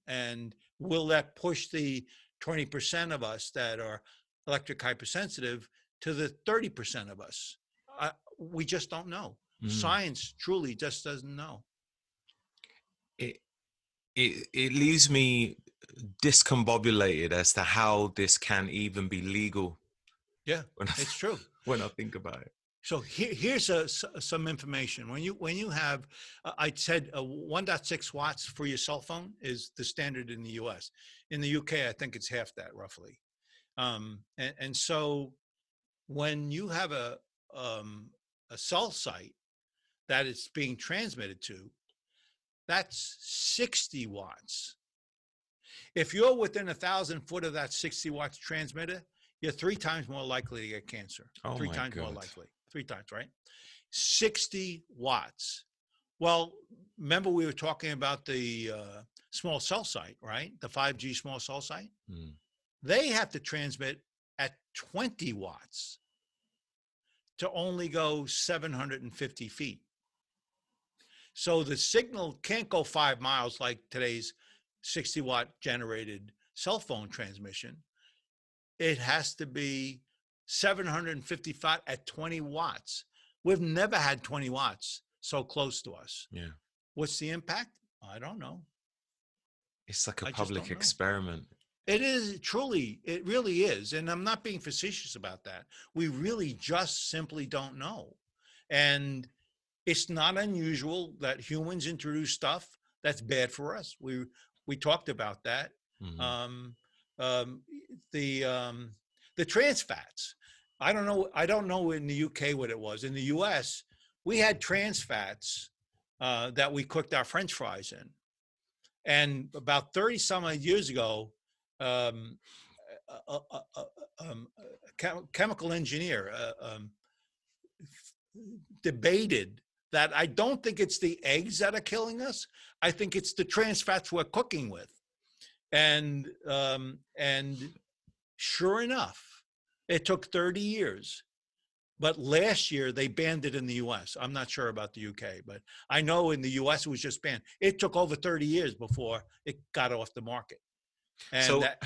And will that push the 20% of us that are electric hypersensitive to the 30% of us? We just don't know. Science truly just doesn't know. It leaves me discombobulated as to how this can even be legal. Yeah, it's true. When I think about it. So here's some information. When you have, I said 1.6 watts for your cell phone is the standard in the U.S. In the UK, I think it's half that roughly. And so when you have a cell site that it's being transmitted to, that's 60 watts. If you're within 1,000 foot of that 60 watts transmitter, you're 3 times more likely to get cancer. Oh, 3 times more likely. 3 times, right? 60 watts. Well, remember we were talking about the small cell site, right? The 5G small cell site. They have to transmit at 20 watts to only go 750 feet. So the signal can't go 5 miles like today's 60 watt generated cell phone transmission. It has to be 755 at 20 watts. We've never had 20 watts so close to us. Yeah. What's the impact? I don't know. It's like a public experiment. It is truly, it really is. And I'm not being facetious about that. We really just simply don't know. And it's not unusual that humans introduce stuff that's bad for us. We talked about that. The trans fats. I don't know in the UK what it was. In the US, we had trans fats that we cooked our French fries in. And about 30 some odd years ago, chemical engineer debated that I don't think it's the eggs that are killing us. I think it's the trans fats we're cooking with. And sure enough, it took 30 years. But last year they banned it in the US. I'm not sure about the UK, but I know in the US it was just banned. It took over 30 years before it got off the market. And So that,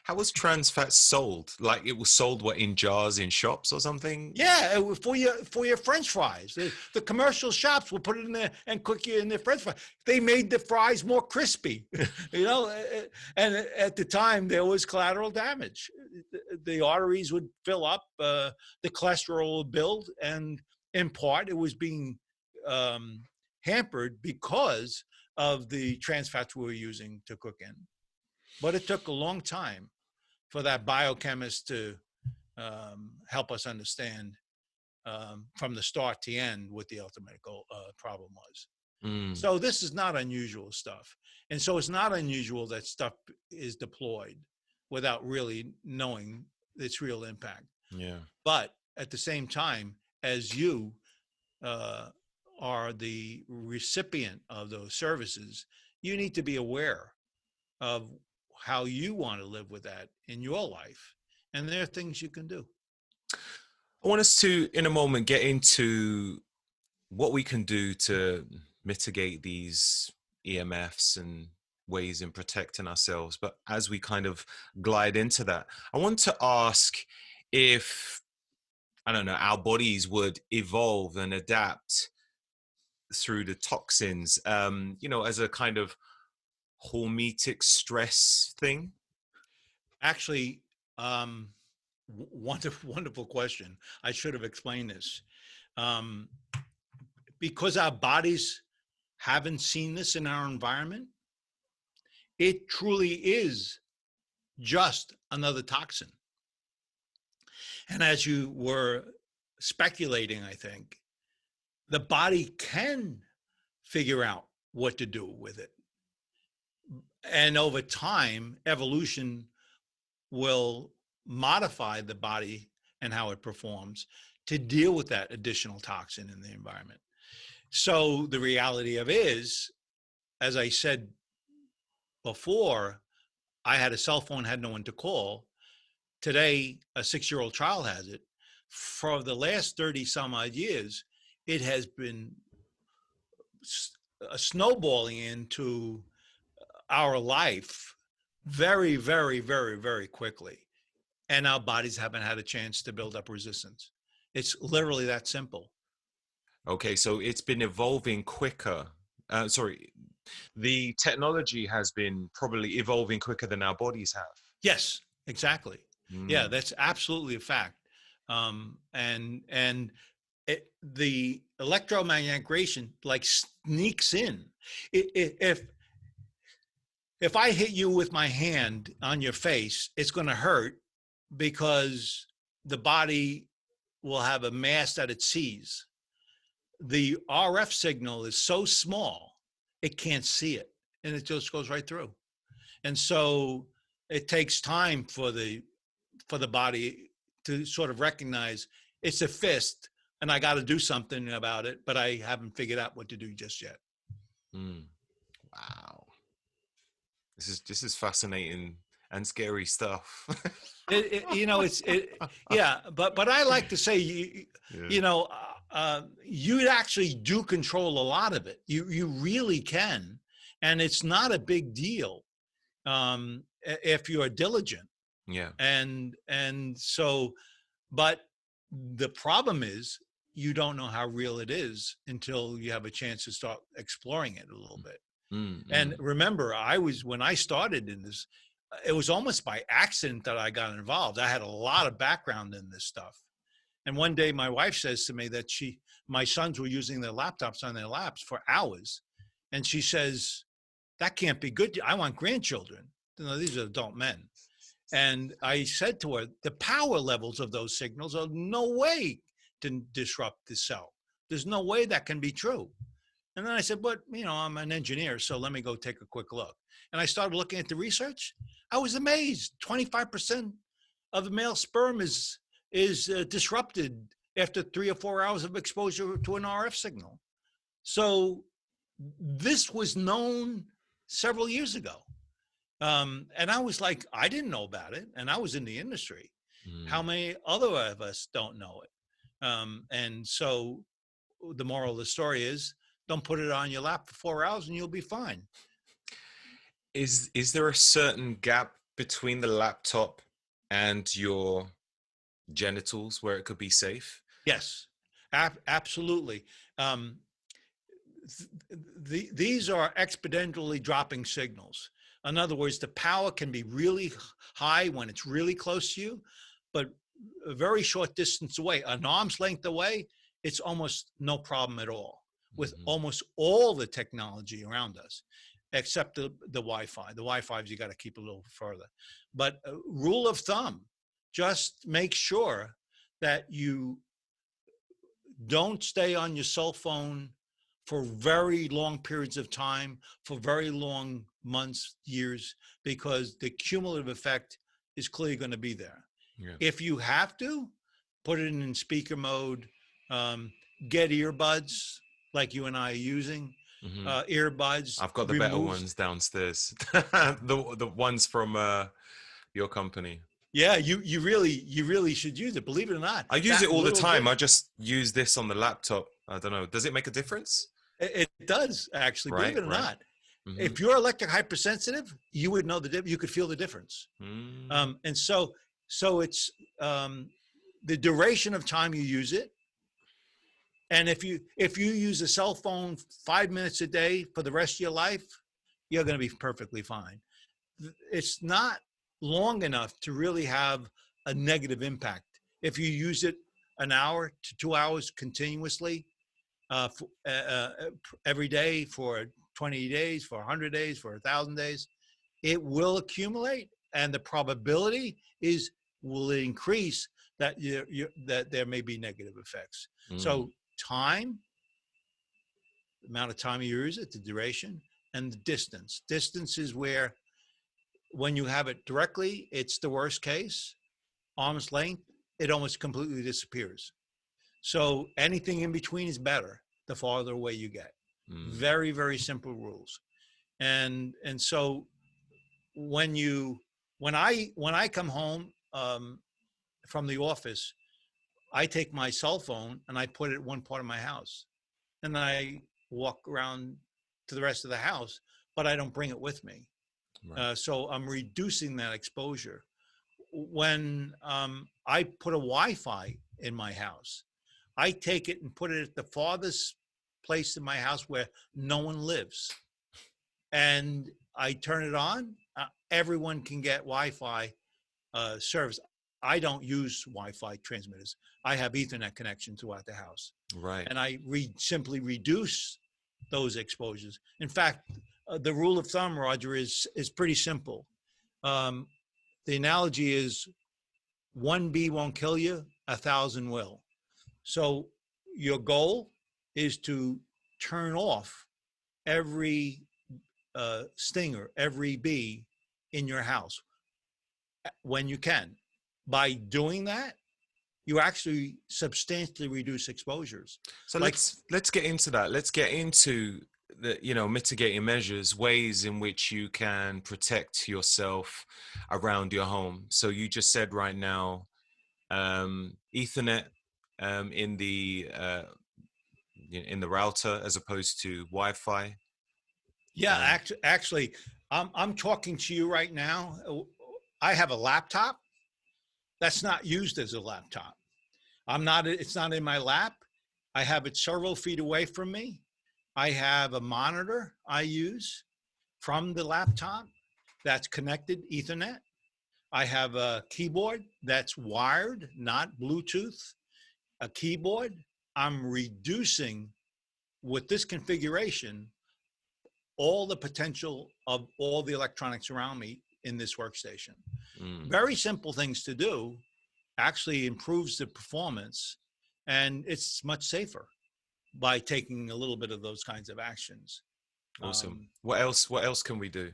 how was trans fat sold? Like it was sold what, in jars in shops or something? yeah, it was for your French fries. The commercial shops will put it in there and cook you in their French fries. They made the fries more crispy, you know. And at the time, there was collateral damage. The arteries would fill up, the cholesterol would build, and in part, it was being hampered because of the trans fats we were using to cook in. But it took a long time for that biochemist to help us understand from the start to end what the ultimate goal, problem was. Mm, So this is not unusual stuff. And so it's not unusual that stuff is deployed without really knowing its real impact. yeah. But at the same time, as you uh, are the recipient of those services, you need to be aware of how you want to live with that in your life. And there are things you can do. I want us to, in a moment, get into what we can do to mitigate these EMFs and ways in protecting ourselves. But as we kind of glide into that, I want to ask if, I don't know, our bodies would evolve and adapt through the toxins, as a kind of hormetic stress thing. Actually, wonderful question. I should have explained this. Um, because our bodies haven't seen this in our environment, it truly is just another toxin. And as you were speculating, I think, the body can figure out what to do with it. And over time, evolution will modify the body and how it performs to deal with that additional toxin in the environment. So the reality of it is, as I said before, I had a cell phone, had no one to call. Today, a 6-year-old child has it. For the last 30 some odd years, it has been snowballing into our life very, very, very, very quickly. And our bodies haven't had a chance to build up resistance. It's literally that simple. Okay, so it's been evolving quicker. The technology has been probably evolving quicker than our bodies have. Yes, exactly. Yeah, Mm. that's absolutely a fact. The electromagnetic radiation like sneaks in. If I hit you with my hand on your face, it's going to hurt because the body will have a mass that it sees. The RF signal is so small, it can't see it, and it just goes right through. And so it takes time for the body to sort of recognize it's a fist and I got to do something about it, but I haven't figured out what to do just yet. Mm. Wow. This is fascinating and scary stuff. Yeah, but I like to say, Yeah. you actually do control a lot of it. You really can, and it's not a big deal if you're diligent. Yeah. And so, but the problem is you don't know how real it is until you have a chance to start exploring it a little bit. Mm, And mm. remember, when I started in this, it was almost by accident that I got involved. I had a lot of background in this stuff. And one day my wife says to me that my sons were using their laptops on their laps for hours. And she says, that can't be good. I want grandchildren. These are adult men. And I said to her, the power levels of those signals are no way to disrupt the cell. There's no way that can be true. And then I said, but, I'm an engineer, so let me go take a quick look. And I started looking at the research. I was amazed. 25% of the male sperm is disrupted after 3 or 4 hours of exposure to an RF signal. So this was known several years ago. And I was like, I didn't know about it. And I was in the industry. Mm. How many other of us don't know it? And so the moral of the story is, don't put it on your lap for 4 hours and you'll be fine. Is there a certain gap between the laptop and your genitals where it could be safe? Yes, absolutely. Um, these are exponentially dropping signals. In other words, the power can be really high when it's really close to you, but a very short distance away, an arm's length away, it's almost no problem at all with almost all the technology around us, except the Wi-Fi. The Wi-Fi, you got to keep a little further. But rule of thumb, just make sure that you don't stay on your cell phone for very long periods of time, for very long months, years, because the cumulative effect is clearly going to be there. Yeah. If you have to, put it in speaker mode, get earbuds like you and I are using, earbuds. I've got the better ones downstairs, the ones from your company. Yeah, you really should use it. Believe it or not, I use it all the time. I just use this on the laptop. I don't know. Does it make a difference? It does actually. Right, believe it or right. not, if you're electric hypersensitive, you would know you could feel the difference. And so it's the duration of time you use it. And if you use a cell phone 5 minutes a day for the rest of your life, you're going to be perfectly fine. It's not long enough to really have a negative impact. If you use it an hour to 2 hours continuously every day for 20 days, for 100 days, for 1,000 days, it will accumulate, and the probability will increase that that there may be negative effects. So time, the amount of time you use it, the duration, and the distance. Distance is where, when you have it directly, it's the worst case. Arm's length, it almost completely disappears. So anything in between is better the farther away you get. Very, very simple rules. And so when I come home from the office, I take my cell phone and I put it at one part of my house, and I walk around to the rest of the house, but I don't bring it with me. Right. So I'm reducing that exposure. When I put a Wi-Fi in my house, I take it and put it at the farthest place in my house where no one lives, and I turn it on. Everyone can get Wi-Fi service. I don't use Wi-Fi transmitters. I have Ethernet connection throughout the house. Right. And I simply reduce those exposures. In fact, the rule of thumb, Roger, is pretty simple. The analogy is 1 bee won't kill you, 1,000 will. So your goal is to turn off every stinger, every bee in your house when you can. By doing that, you actually substantially reduce exposures. So let's get into that. Let's get into the mitigating measures, ways in which you can protect yourself around your home. So you just said right now, Ethernet in the router as opposed to Wi-Fi. Yeah, actually, I'm talking to you right now. I have a laptop that's not used as a laptop. It's not in my lap. I have it several feet away from me. I have a monitor I use from the laptop that's connected Ethernet. I have a keyboard that's wired, not Bluetooth, a keyboard. I'm reducing, with this configuration, all the potential of all the electronics around me in this workstation. Very simple things to do, actually improves the performance, and it's much safer by taking a little bit of those kinds of actions. Awesome. What else can we do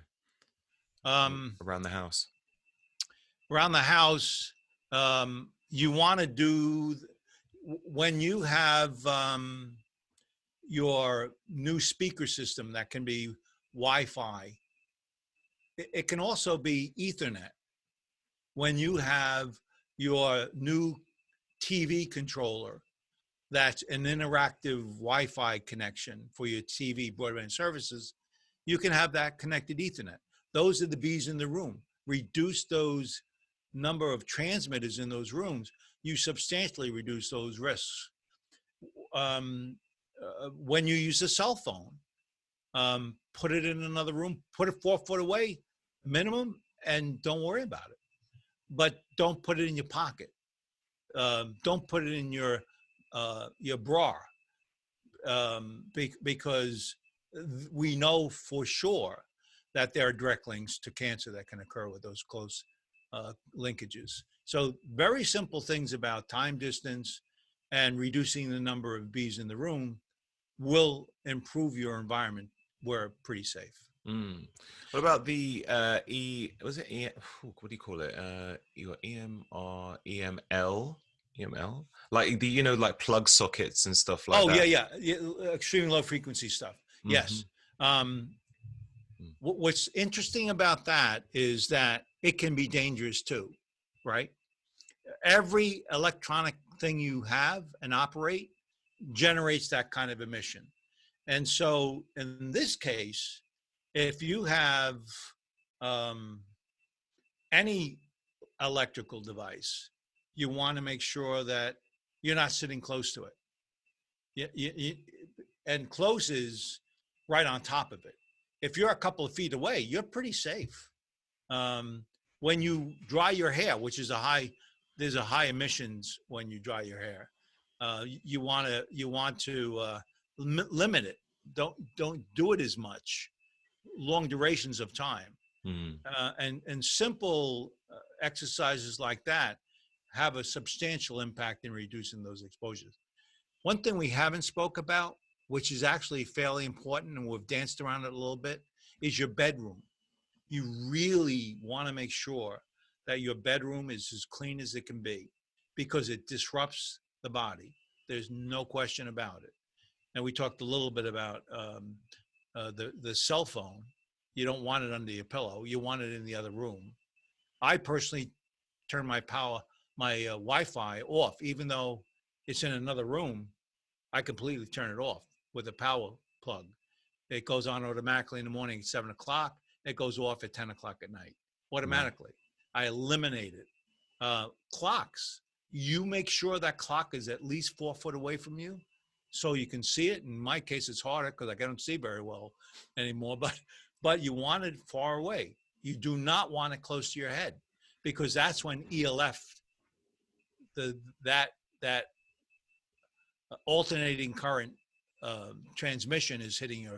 around the house? Around the house, you want to do, when you have your new speaker system that can be Wi-Fi, it can also be Ethernet. When you have your new TV controller that's an interactive Wi-Fi connection for your TV broadband services, you can have that connected Ethernet. Those are the bees in the room. Reduce those number of transmitters in those rooms, you substantially reduce those risks. When you use a cell phone, put it in another room, put it 4 foot away minimum, and don't worry about it. But don't put it in your pocket. Don't put it in your bra, because we know for sure that there are direct links to cancer that can occur with those close linkages. So very simple things about time, distance, and reducing the number of bees in the room will improve your environment. We're pretty safe. What about the what do you call it? Your EMR, EML, like the like plug sockets and stuff like that. Yeah, extreme low frequency stuff. Mm-hmm. Yes. What's interesting about that is that it can be dangerous too, right? Every electronic thing you have and operate generates that kind of emission. And so in this case, if you have any electrical device, you want to make sure that you're not sitting close to it. And close is right on top of it. If you're a couple of feet away, you're pretty safe. When you dry your hair, which is there's a high emissions when you dry your hair. You want to limit it. Don't do it as much, long durations of time. And simple exercises like that have a substantial impact in reducing those exposures. One thing we haven't spoke about, which is actually fairly important, and we've danced around it a little bit, is your bedroom. You really want to make sure that your bedroom is as clean as it can be, because it disrupts the body. There's no question about it. And we talked a little bit about the cell phone. You don't want it under your pillow. You want it in the other room. I personally turn my Wi-Fi off, even though it's in another room. I completely turn it off with a power plug. It goes on automatically in the morning at 7 o'clock. It goes off at 10 o'clock at night, automatically. I eliminate it. Clocks. You make sure that clock is at least 4 foot away from you so you can see it. In my case, it's harder because I don't see very well anymore, but you want it far away. You do not want it close to your head, because that's when ELF, that alternating current transmission is hitting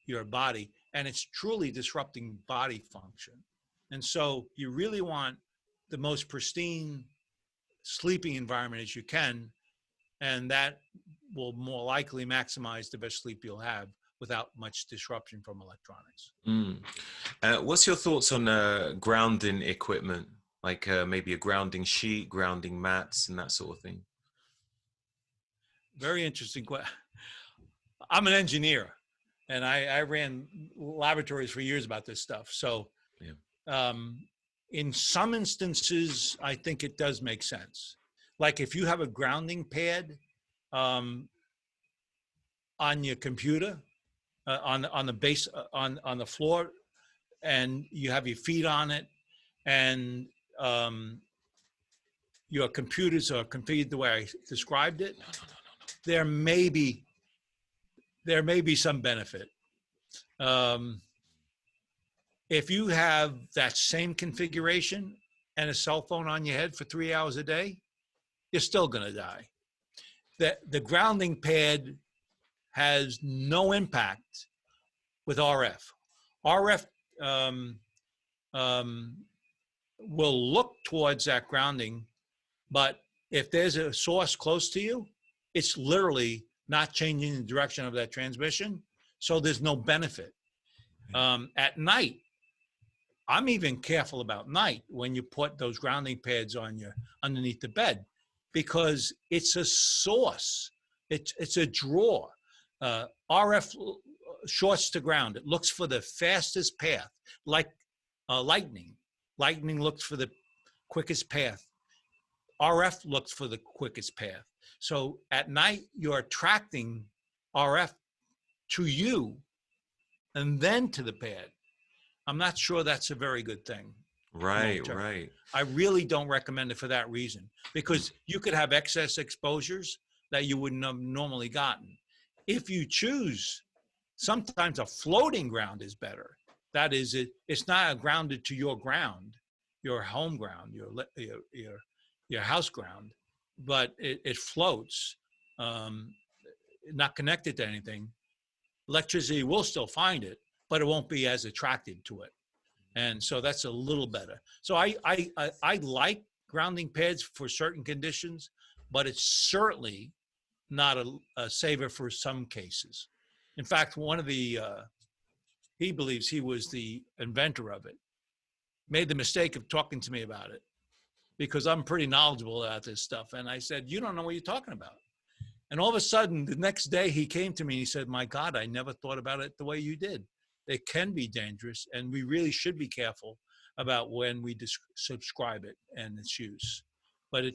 your body, and it's truly disrupting body function. And so you really want the most pristine sleeping environment as you can, and that will more likely maximize the best sleep you'll have without much disruption from electronics. What's your thoughts on grounding equipment, like maybe a grounding sheet, grounding mats, and that sort of thing? Very interesting question. I'm an engineer, and I ran laboratories for years about this stuff. So in some instances, I think it does make sense. Like if you have a grounding pad on your computer, on the base, on the floor, and you have your feet on it, and your computers are configured the way I described it, there may be some benefit. If you have that same configuration and a cell phone on your head for 3 hours a day, you're still going to die. The grounding pad has no impact with RF. RF will look towards that grounding, but if there's a source close to you, it's literally not changing the direction of that transmission, so there's no benefit. At night, I'm even careful about night when you put those grounding pads on underneath the bed, because it's a source. It's a draw. RF shorts to ground. It looks for the fastest path, like lightning. Lightning looks for the quickest path. RF looks for the quickest path. So at night, you're attracting RF to you and then to the pad. I'm not sure that's a very good thing. Right, right. I really don't recommend it for that reason, because you could have excess exposures that you wouldn't have normally gotten. If you choose, sometimes a floating ground is better. That is, it's not grounded to your ground, your home ground, your house ground, but it floats, not connected to anything. Electricity will still find it, but it won't be as attracted to it. And so that's a little better. So I like grounding pads for certain conditions, but it's certainly not a saver for some cases. In fact, one of the, he believes he was the inventor of it, made the mistake of talking to me about it because I'm pretty knowledgeable about this stuff. And I said, you don't know what you're talking about. And all of a sudden, the next day he came to me and he said, my God, I never thought about it the way you did. It can be dangerous, and we really should be careful about when we subscribe it and its use. But it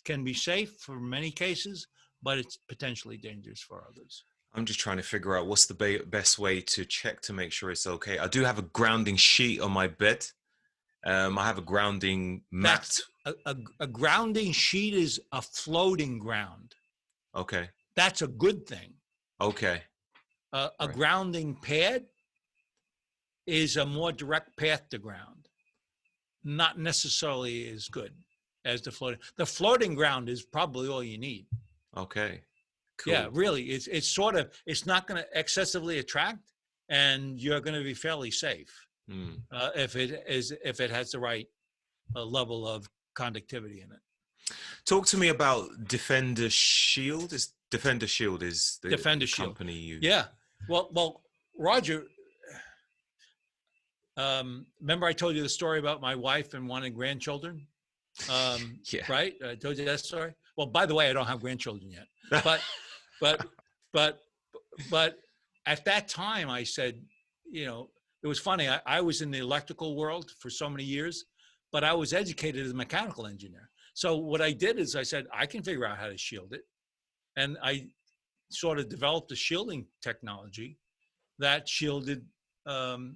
can be safe for many cases, but it's potentially dangerous for others. I'm just trying to figure out what's the best way to check to make sure it's okay. I do have a grounding sheet on my bed. I have a grounding mat. A grounding sheet is a floating ground. Okay. That's a good thing. Okay. A Right. grounding pad is a more direct path to ground. Not necessarily as good as the floating. The floating ground is probably all you need. Okay. Cool. Yeah, really. It's sort of, it's not going to excessively attract, and you're going to be fairly safe if it has the right level of conductivity in it. Talk to me about DefenderShield. DefenderShield is the DefenderShield company you. Yeah. Well, Roger, remember I told you the story about my wife and wanting grandchildren? Yeah. Right? I told you that story. Well, by the way, I don't have grandchildren yet, but at that time I said, it was funny. I was in the electrical world for so many years, but I was educated as a mechanical engineer. So what I did is I said, I can figure out how to shield it. And I sort of developed a shielding technology that shielded the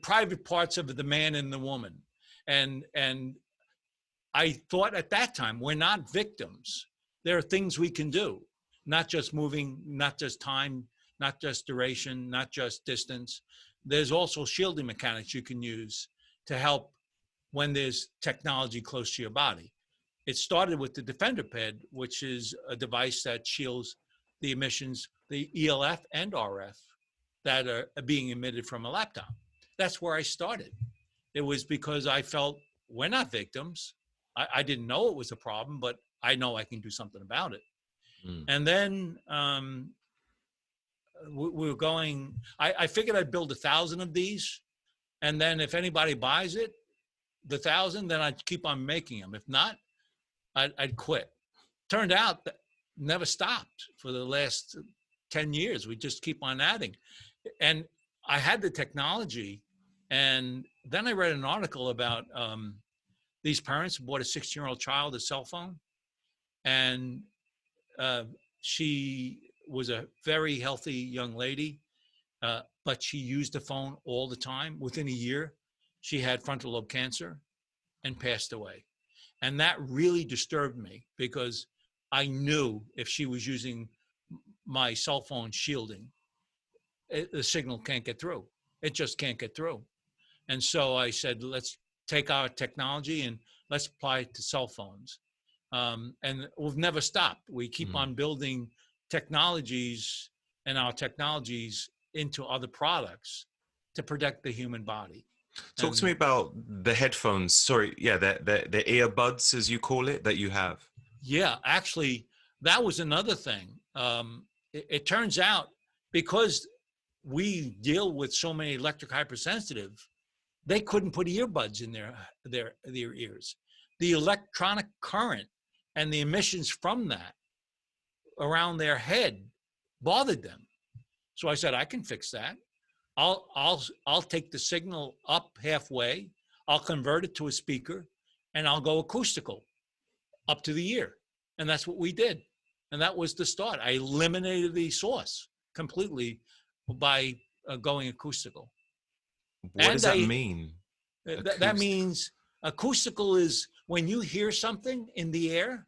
private parts of the man and the woman. And I thought at that time, we're not victims. There are things we can do, not just moving, not just time, not just duration, not just distance. There's also shielding mechanics you can use to help when there's technology close to your body. It started with the Defender Pad, which is a device that shields the emissions, the ELF and RF that are being emitted from a laptop. That's where I started. It was because I felt we're not victims. I didn't know it was a problem, but I know I can do something about it. And then we were going, I figured I'd build 1,000 of these. And then if anybody buys it, the 1,000, then I'd keep on making them. If not, I'd quit. Turned out that never stopped for the last 10 years. We just keep on adding. And I had the technology. And then I read an article about these parents who bought a 16-year-old child a cell phone. And she was a very healthy young lady, but she used the phone all the time. Within a year, she had frontal lobe cancer and passed away. And that really disturbed me because I knew if she was using my cell phone shielding, the signal can't get through. It just can't get through. And so I said, let's take our technology and let's apply it to cell phones. And we've never stopped. We keep on building technologies and our technologies into other products to protect the human body. Talk to me about the headphones. Sorry, yeah, the earbuds, as you call it, that you have. Yeah, actually, that was another thing. It turns out because we deal with so many electric hypersensitive, they couldn't put earbuds in their ears. The electronic current and the emissions from that around their head bothered them. So I said, I can fix that. I'll take the signal up halfway. I'll convert it to a speaker, and I'll go acoustical up to the ear. And that's what we did. And that was the start. I eliminated the source completely by going acoustical. What does that mean? That means acoustical is when you hear something in the air,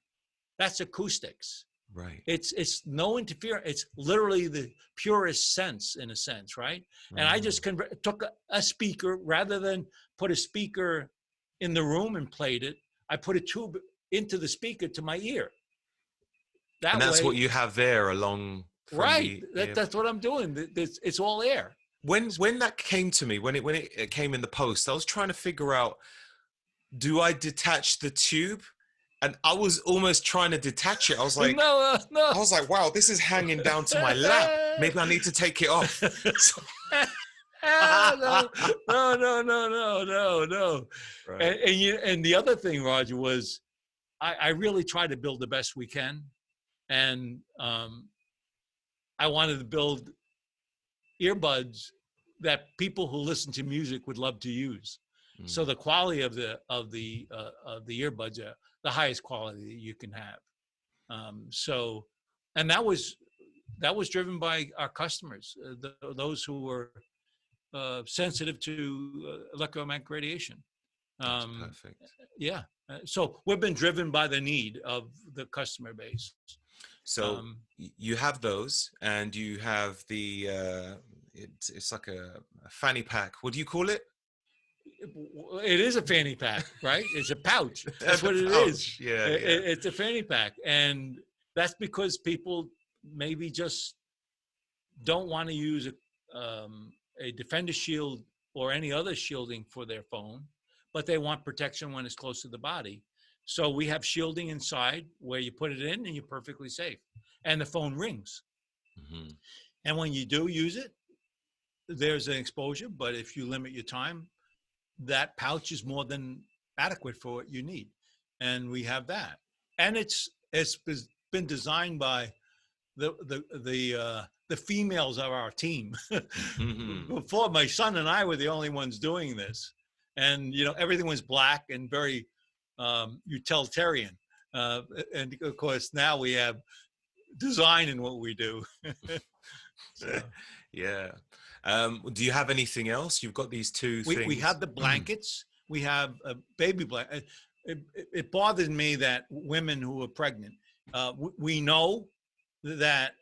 that's acoustics. Right. It's no interference. It's literally the purest sense, in a sense, right? And I just took a speaker, rather than put a speaker in the room and played it, I put a tube into the speaker to my ear. And that's what you have there along from right. That's what I'm doing. It's all air. When that came to me, when it came in the post, I was trying to figure out, do I detach the tube? And I was almost trying to detach it. I was like, no. I was like, wow, this is hanging down to my lap. Maybe I need to take it off. No. Right. And the other thing, Roger, was I really tried to build the best we can. And I wanted to build earbuds that people who listen to music would love to use. So the quality of the earbuds are the highest quality that you can have. And that was driven by our customers, those who were sensitive to electromagnetic radiation. Perfect. Yeah. So we've been driven by the need of the customer base. So you have those, and you have the it's like a fanny pack. What do you call it? It is a fanny pack, right? It's a pouch. That's what it is. Yeah, it's a fanny pack, and that's because people maybe just don't want to use a DefenderShield or any other shielding for their phone, but they want protection when it's close to the body. So we have shielding inside where you put it in and you're perfectly safe, and the phone rings. Mm-hmm. And when you do use it, there's an exposure, but if you limit your time, that pouch is more than adequate for what you need. And we have that. And it's been designed by the females of our team. Mm-hmm. Before, my son and I were the only ones doing this. And, everything was black and very utilitarian. And of course, now we have design in what we do. So. Yeah. Do you have anything else? You've got these two things. We have the blankets. We have a baby blanket. It bothered me that women who are pregnant, we know that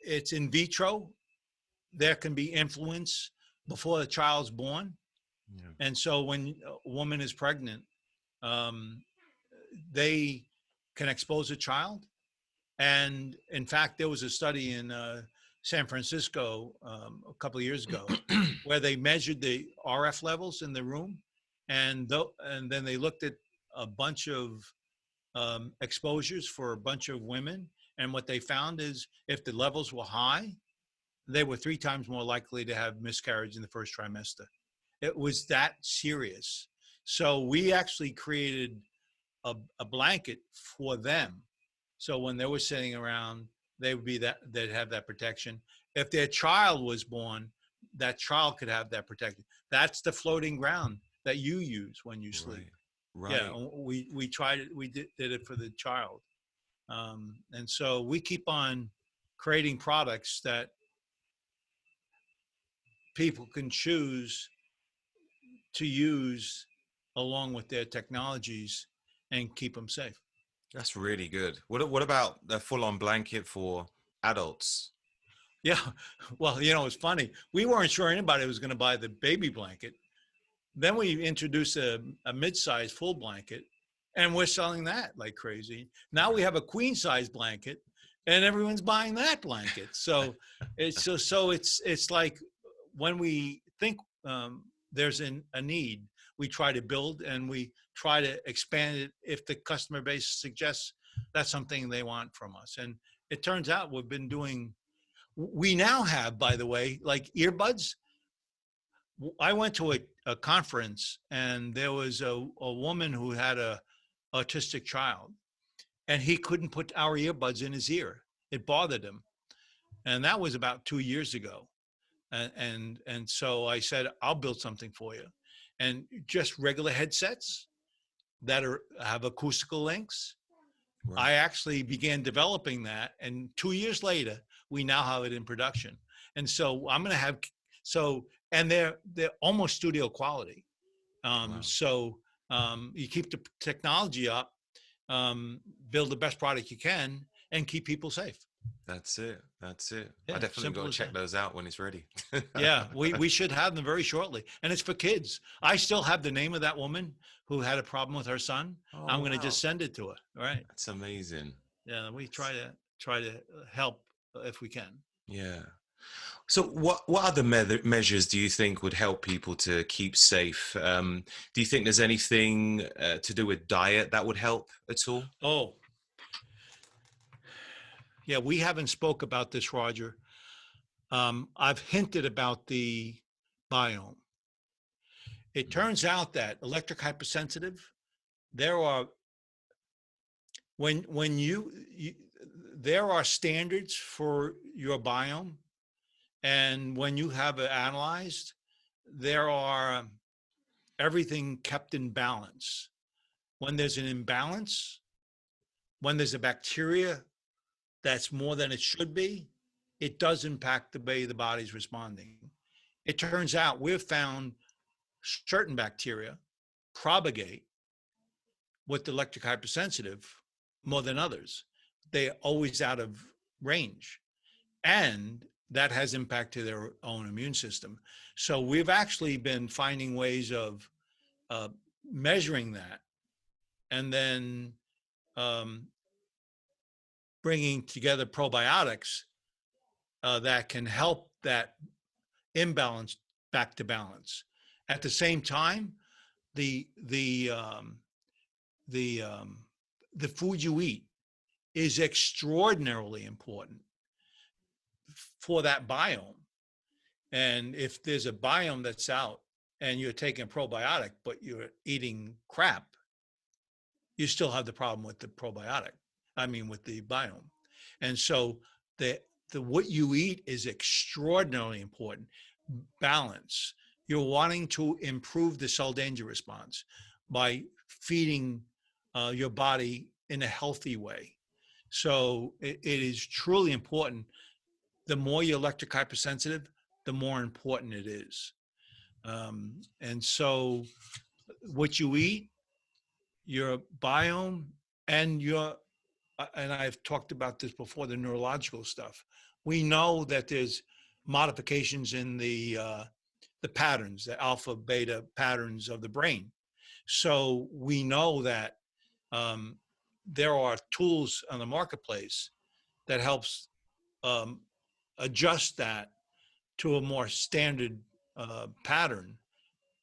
it's in vitro. There can be influence before the child's born. Yeah. And so when a woman is pregnant, they can expose a child. And in fact, there was a study in San Francisco a couple of years ago where they measured the RF levels in the room, and then they looked at a bunch of exposures for a bunch of women, and what they found is if the levels were high, they were 3 times more likely to have miscarriage in the first trimester. It was that serious. So we actually created a blanket for them. So when they were sitting around, they'd have that protection. If their child was born, that child could have that protection. That's the floating ground that you use when you sleep. Right. Yeah, we tried it. We did it for the child, and so we keep on creating products that people can choose to use along with their technologies and keep them safe. That's really good. What about the full-on blanket for adults? Yeah, well, it's funny. We weren't sure anybody was going to buy the baby blanket. Then we introduced a mid-size full blanket, and we're selling that like crazy. Now we have a queen-size blanket, and everyone's buying that blanket. So it's like when we think there's a need, we try to build and we try to expand it if the customer base suggests that's something they want from us. And it turns out we now have, by the way, like earbuds. I went to a conference, and there was a woman who had a autistic child, and he couldn't put our earbuds in his ear. It bothered him. And that was about 2 years ago. And so I said, I'll build something for you. And just regular headsets, that have acoustical links. Right. I actually began developing that, and 2 years later, we now have it in production. And so I'm going to have and they're almost studio quality. Wow. You keep the technology up, build the best product you can, and keep people safe. That's it. That's it. I Yeah, definitely got simple to as check that. those out when it's ready. Yeah, we should have them very shortly, and it's for kids. I still have the name of that woman who had a problem with her son. Oh, I'm going to wow. just send it to her. Right? That's amazing. Yeah, we try to help if we can. Yeah. So what other measures do you think would help people to keep safe? Do you think there's anything to do with diet that would help at all? Oh, yeah, we haven't spoke about this, Roger. I've hinted about the biome. It turns out that electric hypersensitive, there are when you there are standards for your biome, and when you have it analyzed, there are everything kept in balance. When there's an imbalance, when there's a bacteria that's more than it should be, it does impact the way the body's responding. It turns out we've found certain bacteria propagate with the electric hypersensitive more than others. They're always out of range. And that has impact to their own immune system. So we've actually been finding ways of measuring that, and then bringing together probiotics that can help that imbalance back to balance. At the same time, the food you eat is extraordinarily important for that biome. And if there's a biome that's out and you're taking a probiotic, but you're eating crap, you still have the problem with the probiotic. I mean, with the biome. And so the what you eat is extraordinarily important. Balance. You're wanting to improve the cell danger response by feeding your body in a healthy way. So it is truly important. The more you're electric hypersensitive, the more important it is. And so what you eat, your biome, and and I've talked about this before, the neurological stuff. We know that there's modifications in the patterns, the alpha beta patterns of the brain. So we know that there are tools on the marketplace that helps adjust that to a more standard pattern.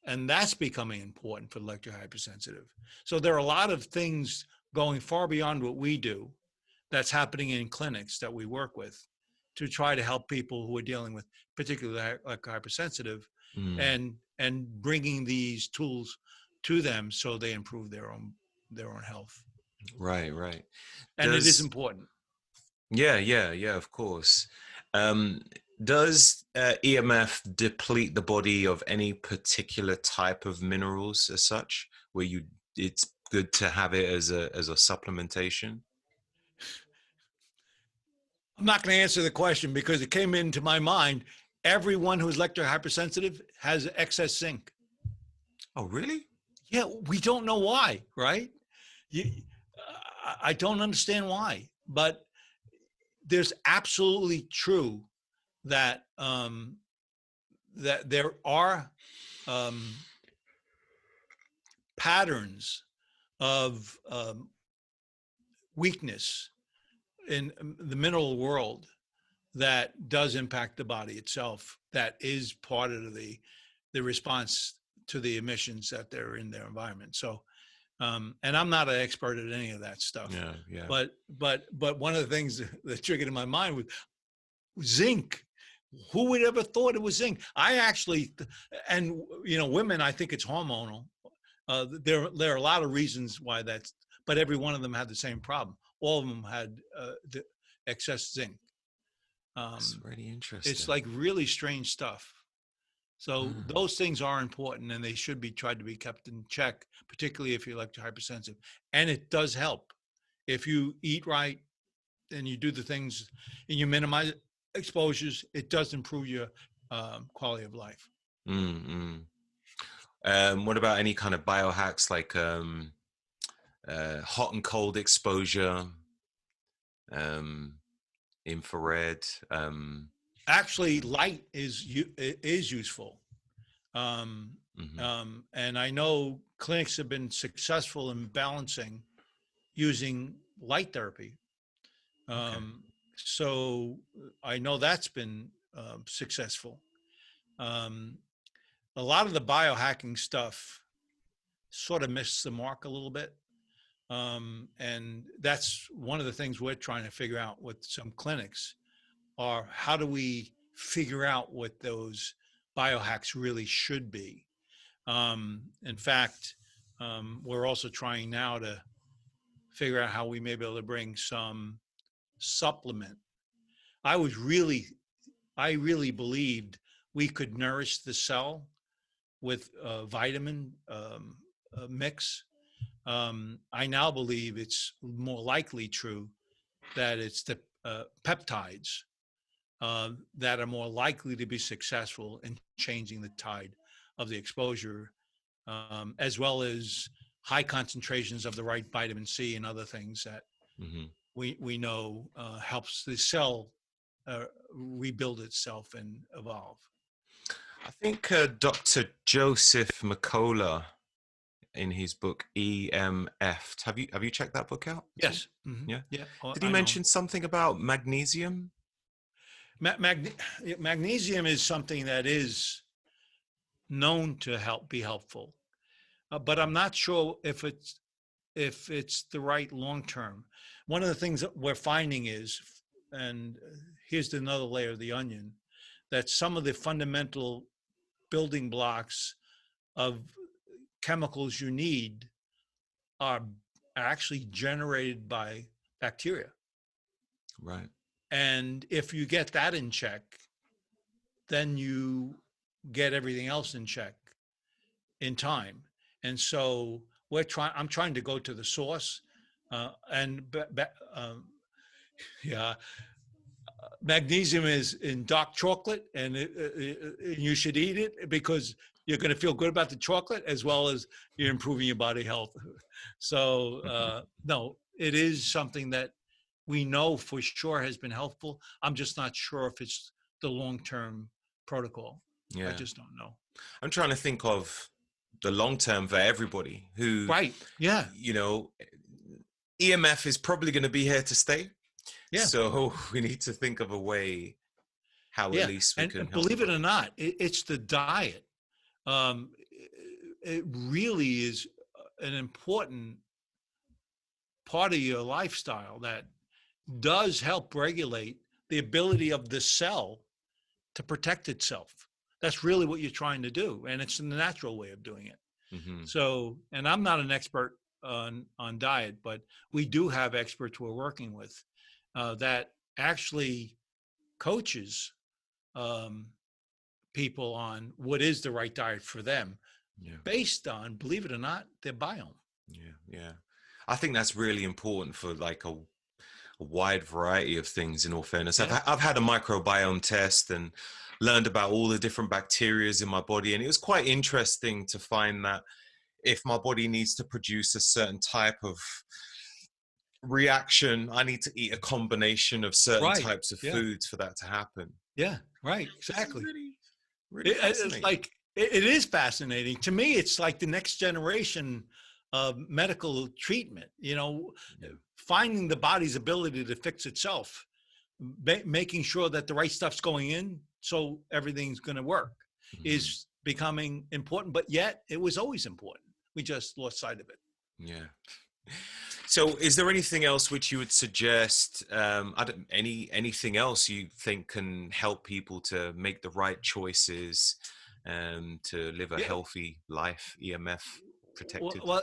And that's becoming important for electric hypersensitive. So there are a lot of things going far beyond what we do that's happening in clinics that we work with to try to help people who are dealing with particularly like hypersensitive, and bringing these tools to them so they improve their own health. Right, right. And it is important. Yeah, of course. Um, does EMF deplete the body of any particular type of minerals as such, where it's good to have it as a supplementation? I'm not going to answer the question because it came into my mind. Everyone who's electric hypersensitive has excess zinc. Oh, really? Yeah, we don't know why, right? I don't understand why, but there's absolutely true that that there are patterns of weakness in the mineral world that does impact the body itself. That is part of the response to the emissions that they're in their environment. So, and I'm not an expert at any of that stuff. Yeah. But one of the things that triggered in my mind was zinc. Who would ever thought it was zinc? I actually, and women, I think it's hormonal. There are a lot of reasons why that's, but every one of them had the same problem. All of them had the excess zinc. That's really interesting. It's like really strange stuff. So those things are important, and they should be tried to be kept in check, particularly if you're electro hypersensitive. And it does help if you eat right and you do the things and you minimize exposures. It does improve your quality of life. Mm-hmm. What about any kind of biohacks like hot and cold exposure, infrared? Actually, light is useful. And I know clinics have been successful in balancing using light therapy. Okay. So I know that's been successful. A lot of the biohacking stuff sort of missed the mark a little bit. And that's one of the things we're trying to figure out with some clinics are how do we figure out what those biohacks really should be. In fact, we're also trying now to figure out how we may be able to bring some supplement. I really believed we could nourish the cell with a vitamin mix. I now believe it's more likely true that it's the peptides that are more likely to be successful in changing the tide of the exposure, as well as high concentrations of the right vitamin C and other things that we know helps the cell rebuild itself and evolve. I think Dr. Joseph McCullough, in his book EMF, have you checked that book out? Yes. Mm-hmm. Yeah. Yeah. Did he mention something about magnesium? Magnesium is something that is known to be helpful, but I'm not sure if it's the right long term. One of the things that we're finding is, and here's another layer of the onion, that some of the fundamental building blocks of chemicals you need are actually generated by bacteria. Right. And if you get that in check, then you get everything else in check in time. And so I'm trying to go to the source, magnesium is in dark chocolate, and you should eat it because you're going to feel good about the chocolate as well as you're improving your body health. So no, it is something that we know for sure has been helpful. I'm just not sure if it's the long-term protocol. Yeah. I just don't know. I'm trying to think of the long term for everybody who, right. Yeah. You know, EMF is probably going to be here to stay. Yeah. So we need to think of a way how at least we can help. Believe it or not, it's the diet. It really is an important part of your lifestyle that does help regulate the ability of the cell to protect itself. That's really what you're trying to do. And it's the natural way of doing it. So, and I'm not an expert on diet, but we do have experts we're working with that actually coaches people on what is the right diet for them based on, believe it or not, their biome. Yeah. I think that's really important for like a wide variety of things, in all fairness. I've had a microbiome test and learned about all the different bacteria in my body. And it was quite interesting to find that if my body needs to produce a certain type of reaction, I need to eat a combination of certain types of foods for that to happen. Yeah, right. Exactly. Really fascinating. It's like, it is fascinating. To me, it's like the next generation of medical treatment, finding the body's ability to fix itself, making sure that the right stuff's going in so everything's going to work is becoming important. But yet it was always important. We just lost sight of it. Yeah. So is there anything else which you would suggest, anything else you think can help people to make the right choices and to live a healthy life, EMF protected? Well,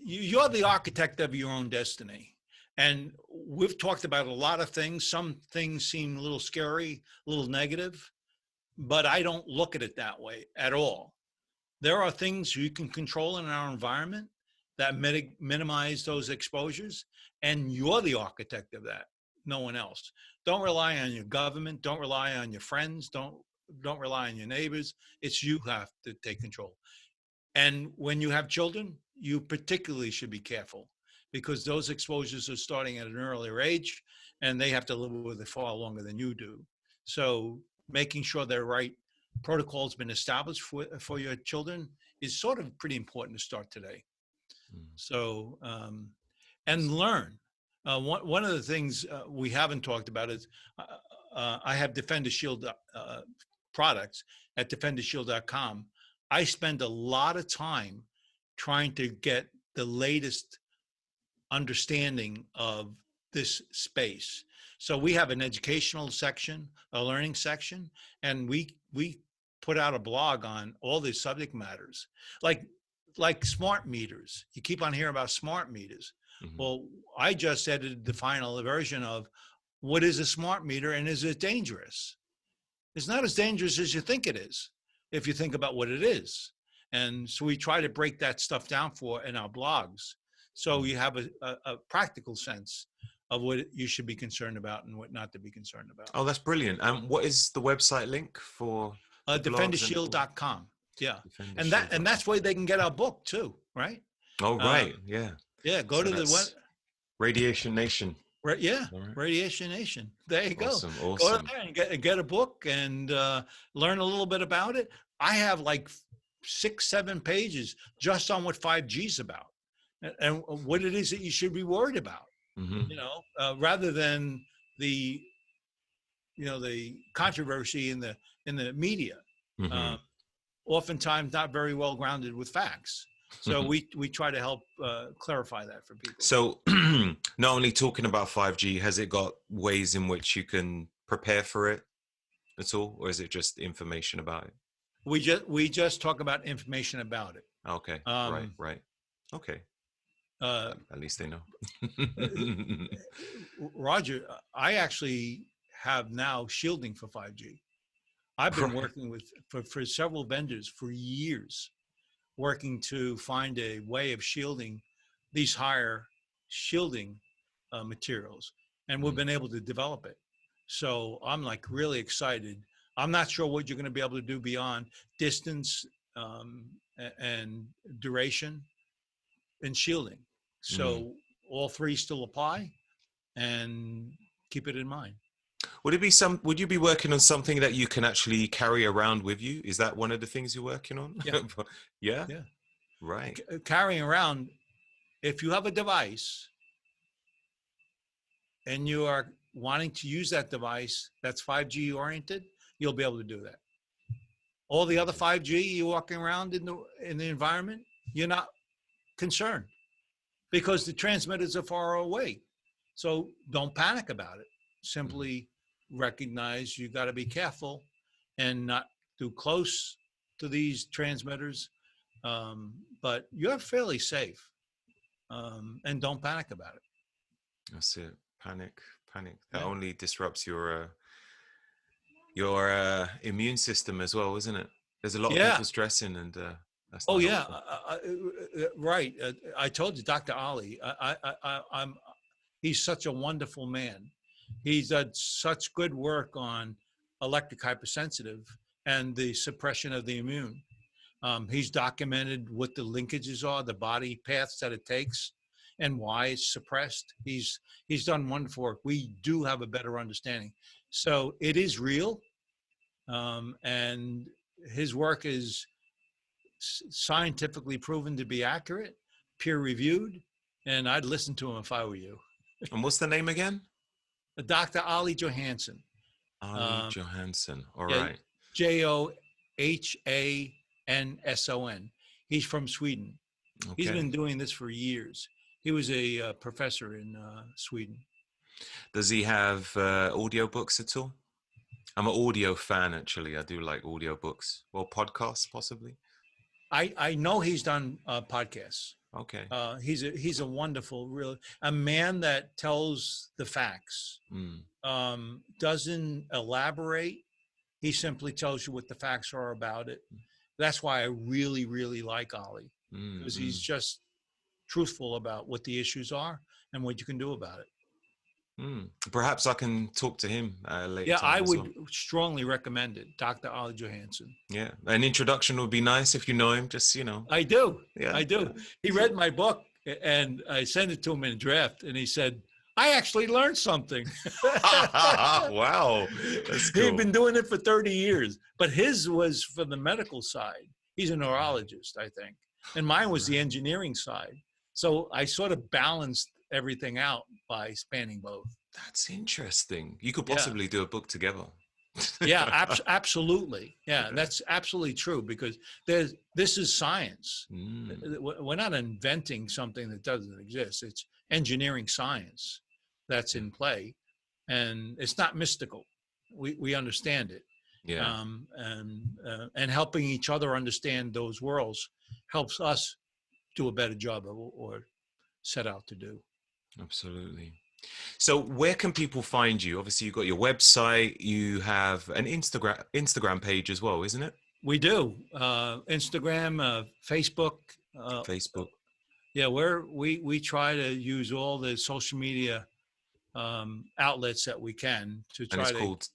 you're the architect of your own destiny. And we've talked about a lot of things. Some things seem a little scary, a little negative. but I don't look at it that way at all. There are things you can control in our environment that minimize those exposures, and you're the architect of that, no one else. Don't rely on your government. Don't rely on your friends. Don't rely on your neighbors. It's you who have to take control. And when you have children, you particularly should be careful because those exposures are starting at an earlier age and they have to live with it far longer than you do. So making sure the right protocol's been established for your children is sort of pretty important to start today. So, and learn. One of the things we haven't talked about is I have DefenderShield products at DefenderShield.com. I spend a lot of time trying to get the latest understanding of this space. So we have an educational section, a learning section, and we put out a blog on all these subject matters, like smart meters. You keep on hearing about smart meters. Mm-hmm. Well, I just edited the final version of what is a smart meter and is it dangerous? It's not as dangerous as you think it is, if you think about what it is. And so we try to break that stuff down in our blogs. So you have a practical sense of what you should be concerned about and what not to be concerned about. Oh, that's brilliant. What is the website link for? DefenderShield.com. Yeah. And that's where they can get our book too, right? Oh, right. Yeah. Yeah. Go to the web. Radiation Nation. Right. Yeah. Right. Radiation Nation. There you go. Awesome. Go there and get a book and learn a little bit about it. I have like 6-7 pages just on what 5G is about and what it is that you should be worried about. Mm-hmm. Rather than the controversy in the media. Mm-hmm. Oftentimes not very well grounded with facts. So we try to help clarify that for people. So not only talking about 5G, has it got ways in which you can prepare for it at all? Or is it just information about it? We just talk about information about it. Okay. Right. Okay. At least they know. Roger, I actually have now shielding for 5G. I've been working for several vendors for years, working to find a way of shielding these higher shielding materials. And we've been able to develop it. So I'm like really excited. I'm not sure what you're going to be able to do beyond distance and duration and shielding. So all three still apply and keep it in mind. Would you be working on something that you can actually carry around with you? Is that one of the things you're working on? Yeah. Yeah. Right. Carrying around, if you have a device and you are wanting to use that device that's 5G oriented, you'll be able to do that. All the other 5G you're walking around in the environment, you're not concerned because the transmitters are far away. So don't panic about it. Simply recognize you got to be careful and not too close to these transmitters. But you're fairly safe. And don't panic about it. That's it. Panic. That only disrupts your immune system as well, isn't it? There's a lot of people stressing and that's not right. I told you, Dr. Ali, he's such a wonderful man. He's done such good work on electric hypersensitive and the suppression of the immune. He's documented what the linkages are, the body paths that it takes, and why it's suppressed. He's done wonderful work. We do have a better understanding. So it is real, and his work is scientifically proven to be accurate, peer-reviewed, and I'd listen to him if I were you. And what's the name again? Dr. Ali Johansson. Ali Johansson. All right. Johanson. He's from Sweden. Okay. He's been doing this for years. He was a professor in Sweden. Does he have audiobooks at all? I'm an audio fan, actually. I do like audiobooks. Well, podcasts, possibly. I know he's done podcasts. Okay. He's a wonderful, a man that tells the facts. Doesn't elaborate, He simply tells you what the facts are about it. That's why I really, really like Ollie, because he's just truthful about what the issues are and what you can do about it. Perhaps I can talk to him later. Yeah, time I as would well. strongly recommend it, Dr. Ollie Johansson. Yeah, an introduction would be nice if you know him. Just I do. Yeah, I do. He read my book, and I sent it to him in a draft, and he said, I actually learned something. Wow, that's cool. He'd been doing it for 30 years, but his was for the medical side. He's a neurologist, I think. And mine was the engineering side. So I sort of balanced everything out by spanning both. That's interesting. You could Yeah. possibly do a book together. Yeah, absolutely. Yeah, that's absolutely true, because this is science. We're not inventing something that doesn't exist. It's engineering science that's in play, and it's not mystical. We understand it. Yeah. And helping each other understand those worlds helps us do a better job of what we're set out to do. Absolutely. So where can people find you? Obviously, you've got your website. You have an Instagram page as well, isn't it? We do. Instagram, Facebook. Facebook. Yeah, we try to use all the social media outlets that we can to try and it's called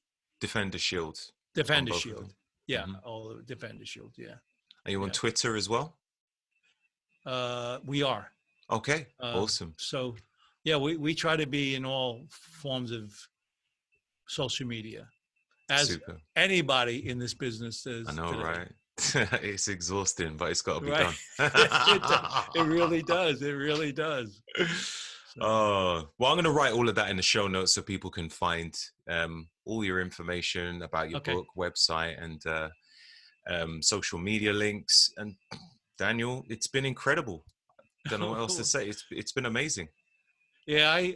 DefenderShield. DefenderShield. Yeah, all of DefenderShield. Yeah. Are you on Twitter as well? We are. Okay, awesome. So, yeah, we try to be in all forms of social media, as anybody in this business does. I know, today. Right? It's exhausting, but it's got to be done. It really does. It really does. So. Oh, well, I'm going to write all of that in the show notes so people can find all your information about your book, website, and social media links. And Daniel, it's been incredible. Don't know what else to say. It's been amazing. Yeah,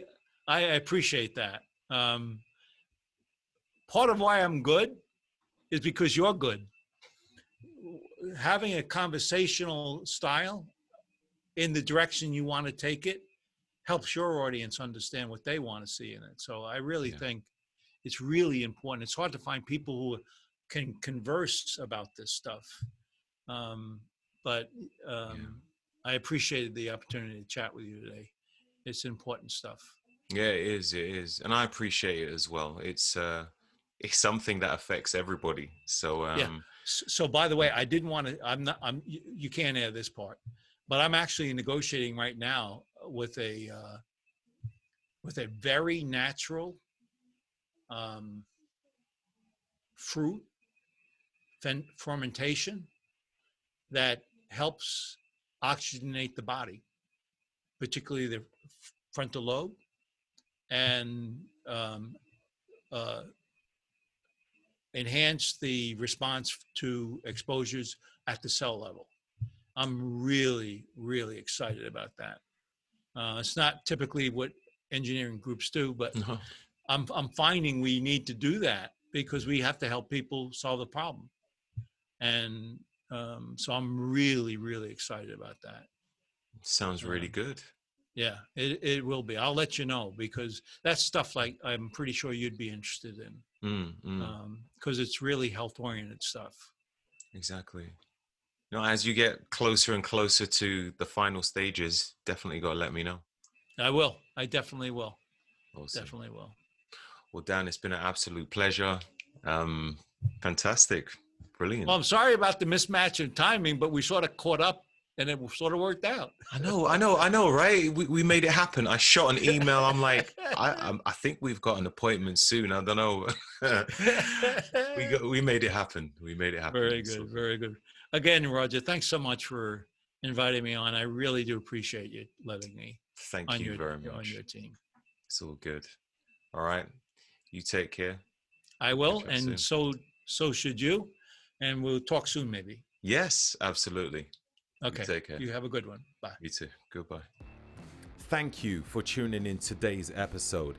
I appreciate that. Part of why I'm good is because you're good. Having a conversational style in the direction you want to take it helps your audience understand what they want to see in it. So I really think it's really important. It's hard to find people who can converse about this stuff. But I appreciated the opportunity to chat with you today. It's important stuff. Yeah, it is. And I appreciate it as well. It's something that affects everybody. So, So by the way, I didn't want to, you can't add this part, but I'm actually negotiating right now with a very natural fruit fermentation that helps oxygenate the body, particularly the frontal lobe, and enhance the response to exposures at the cell level. I'm really, really excited about that. It's not typically what engineering groups do, but I'm finding we need to do that because we have to help people solve the problem. And so I'm really, really excited about that. Sounds really good. Yeah, it will be. I'll let you know, because that's stuff like I'm pretty sure you'd be interested in, because it's really health-oriented stuff. Exactly. As you get closer and closer to the final stages, definitely got to let me know. I will. I definitely will. Awesome. Definitely will. Well, Dan, it's been an absolute pleasure. Fantastic. Brilliant. Well, I'm sorry about the mismatch in timing, but we sort of caught up and it sort of worked out. I know, right? We made it happen. I shot an email. I'm like, I think we've got an appointment soon. I don't know. We made it happen. Very good. Very good. Again, Roger, thanks so much for inviting me on. I really do appreciate you letting me. Thank you very much. On your team. It's all good. All right. You take care. I will. And so should you. And we'll talk soon, maybe. Yes, absolutely. Okay. You take care. You have a good one. Bye. You too. Goodbye. Thank you for tuning in today's episode.